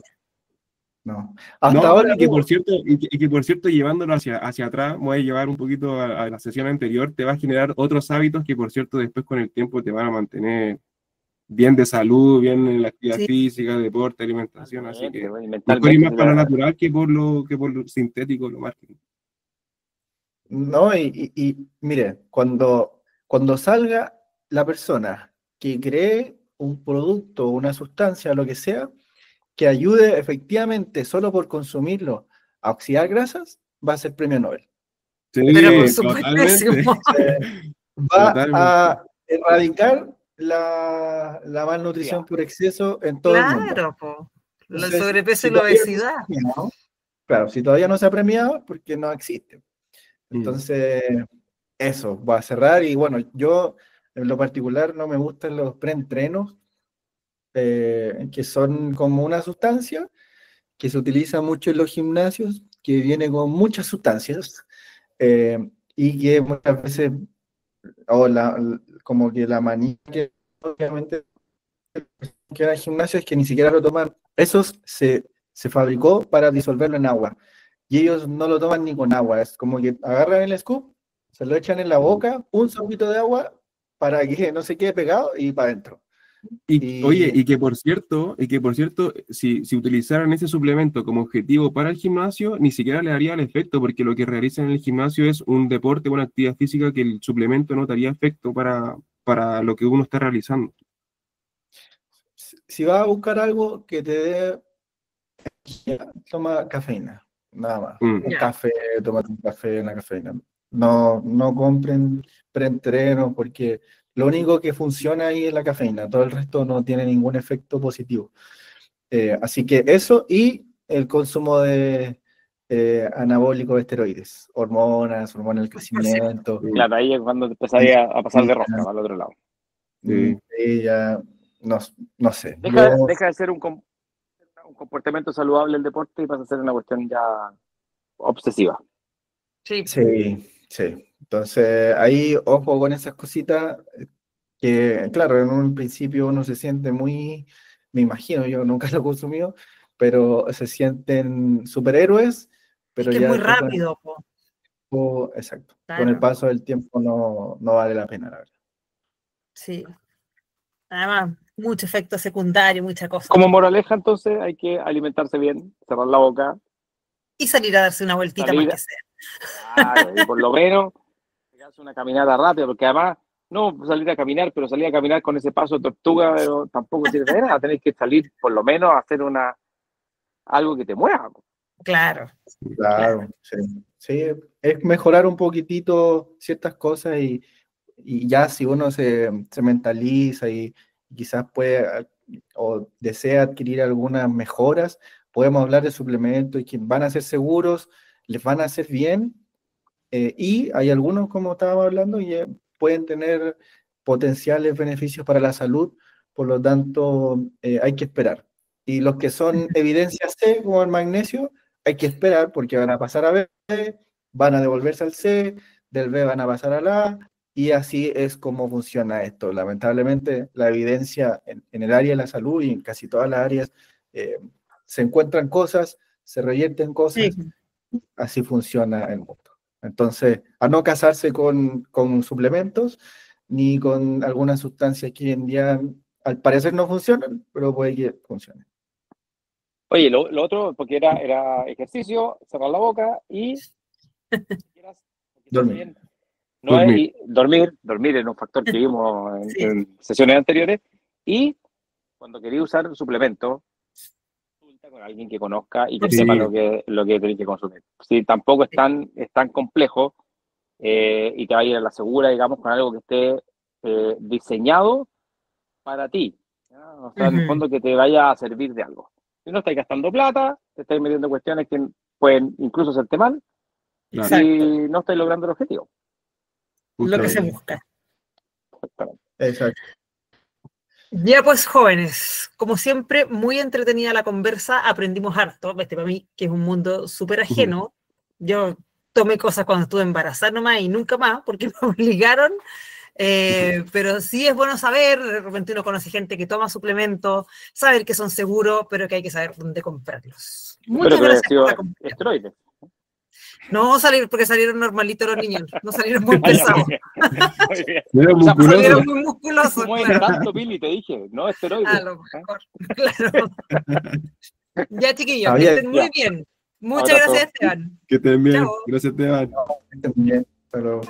No. Hasta ahora. Y que por cierto, llevándolo hacia atrás, voy a llevar un poquito a la sesión anterior, te va a generar otros hábitos que, por cierto, después con el tiempo te van a mantener bien de salud, bien en la actividad física, deporte, alimentación, así que mejor ir más para lo natural que por lo sintético, lo marketing. No, y mire, cuando salga la persona que cree un producto, una sustancia, lo que sea, que ayude efectivamente solo por consumirlo a oxidar grasas, va a ser premio Nobel. Sí, pero por supuesto. Va a erradicar la malnutrición por exceso en todo el mundo. Claro, el sobrepeso y la obesidad. Claro, si todavía no se ha premiado, porque no existe. Entonces, eso, va a cerrar. Y bueno, yo en lo particular no me gustan los preentrenos, que son como una sustancia que se utiliza mucho en los gimnasios, que viene con muchas sustancias, y que muchas veces, como que la manía que obviamente que hay gimnasios que ni siquiera lo toman, esos se fabricó para disolverlo en agua, y ellos no lo toman ni con agua, es como que agarran el scoop, se lo echan en la boca, un sorbito de agua para que no se quede pegado y para adentro. Y que por cierto, si utilizaran ese suplemento como objetivo para el gimnasio, ni siquiera le daría el efecto, porque lo que realizan en el gimnasio es un deporte, una actividad física, que el suplemento no daría efecto para lo que uno está realizando. Si vas a buscar algo que te dé, toma cafeína, nada más. Un café, tómate un café, una cafeína. No compren preentrenos, porque lo único que funciona ahí es la cafeína, todo el resto no tiene ningún efecto positivo. Así que eso, y el consumo de anabólicos esteroides, hormonas del crecimiento. Claro, ahí es cuando empezaría a pasar de rosca al otro lado. Ya, no sé. Deja de ser un comportamiento saludable el deporte y pasa a ser una cuestión ya obsesiva. Sí. Entonces, ahí, ojo con esas cositas, que, claro, en un principio uno se siente muy, me imagino, yo nunca lo he consumido, pero se sienten superhéroes, pero es que ya es muy rápido. Exacto. Claro. Con el paso del tiempo no vale la pena, la verdad. Sí. Además, mucho efecto secundario, mucha cosa. Como moraleja, entonces, hay que alimentarse bien, cerrar la boca. Y salir a darse una vueltita más que sea. Claro, y por lo menos, pegarse una caminata rápida, porque además, no salir a caminar, pero salir a caminar con ese paso de tortuga pero tampoco sirve de nada. Tenés que salir, por lo menos, a hacer algo que te mueva. Claro. Sí, es mejorar un poquitito ciertas cosas y ya si uno se mentaliza y quizás puede o desea adquirir algunas mejoras, podemos hablar de suplementos y que van a ser seguros, les van a hacer bien, y hay algunos, como estábamos hablando, y pueden tener potenciales beneficios para la salud, por lo tanto hay que esperar. Y los que son evidencia C, como el magnesio, hay que esperar porque van a pasar a B, van a devolverse al C, del B van a pasar al A, y así es como funciona esto. Lamentablemente, la evidencia en el área de la salud y en casi todas las áreas se encuentran cosas, se revierten cosas, así funciona el mundo. Entonces, a no casarse con suplementos ni con algunas sustancias que hoy en día al parecer no funcionan, pero puede que funcionen. Oye, lo otro, porque era ejercicio, cerrar la boca y dormir. Dormir es un factor que vimos en sesiones anteriores. Y cuando quería usar un suplemento, consulta con alguien que conozca y que sepa lo que tenés que consumir. Si tampoco es tan complejo y te va a ir a la segura, digamos, con algo que esté diseñado para ti. ¿no? O sea, en el fondo que te vaya a servir de algo. Si no estáis gastando plata, te estáis metiendo cuestiones que pueden incluso hacerte mal, y no estáis logrando el objetivo. Lo que se busca. Exacto. Ya pues, jóvenes, como siempre, muy entretenida la conversa, aprendimos harto, para mí, que es un mundo súper ajeno. Yo tomé cosas cuando estuve embarazada nomás y nunca más, porque me obligaron. Pero sí es bueno saber, de repente uno conoce gente que toma suplementos, saber que son seguros, pero que hay que saber dónde comprarlos. Muchas gracias por la compañía. Esteroides. No porque salieron normalitos los niños, no salieron muy pesados. Salieron muy musculosos. Claro. Tanto, Pili, te dije, no esteroides. A lo mejor, claro. Ya, chiquillos, que estén muy bien. Muchas gracias, Esteban. Que estén bien. Chao. Gracias, Esteban. Que estén bien. Hasta luego.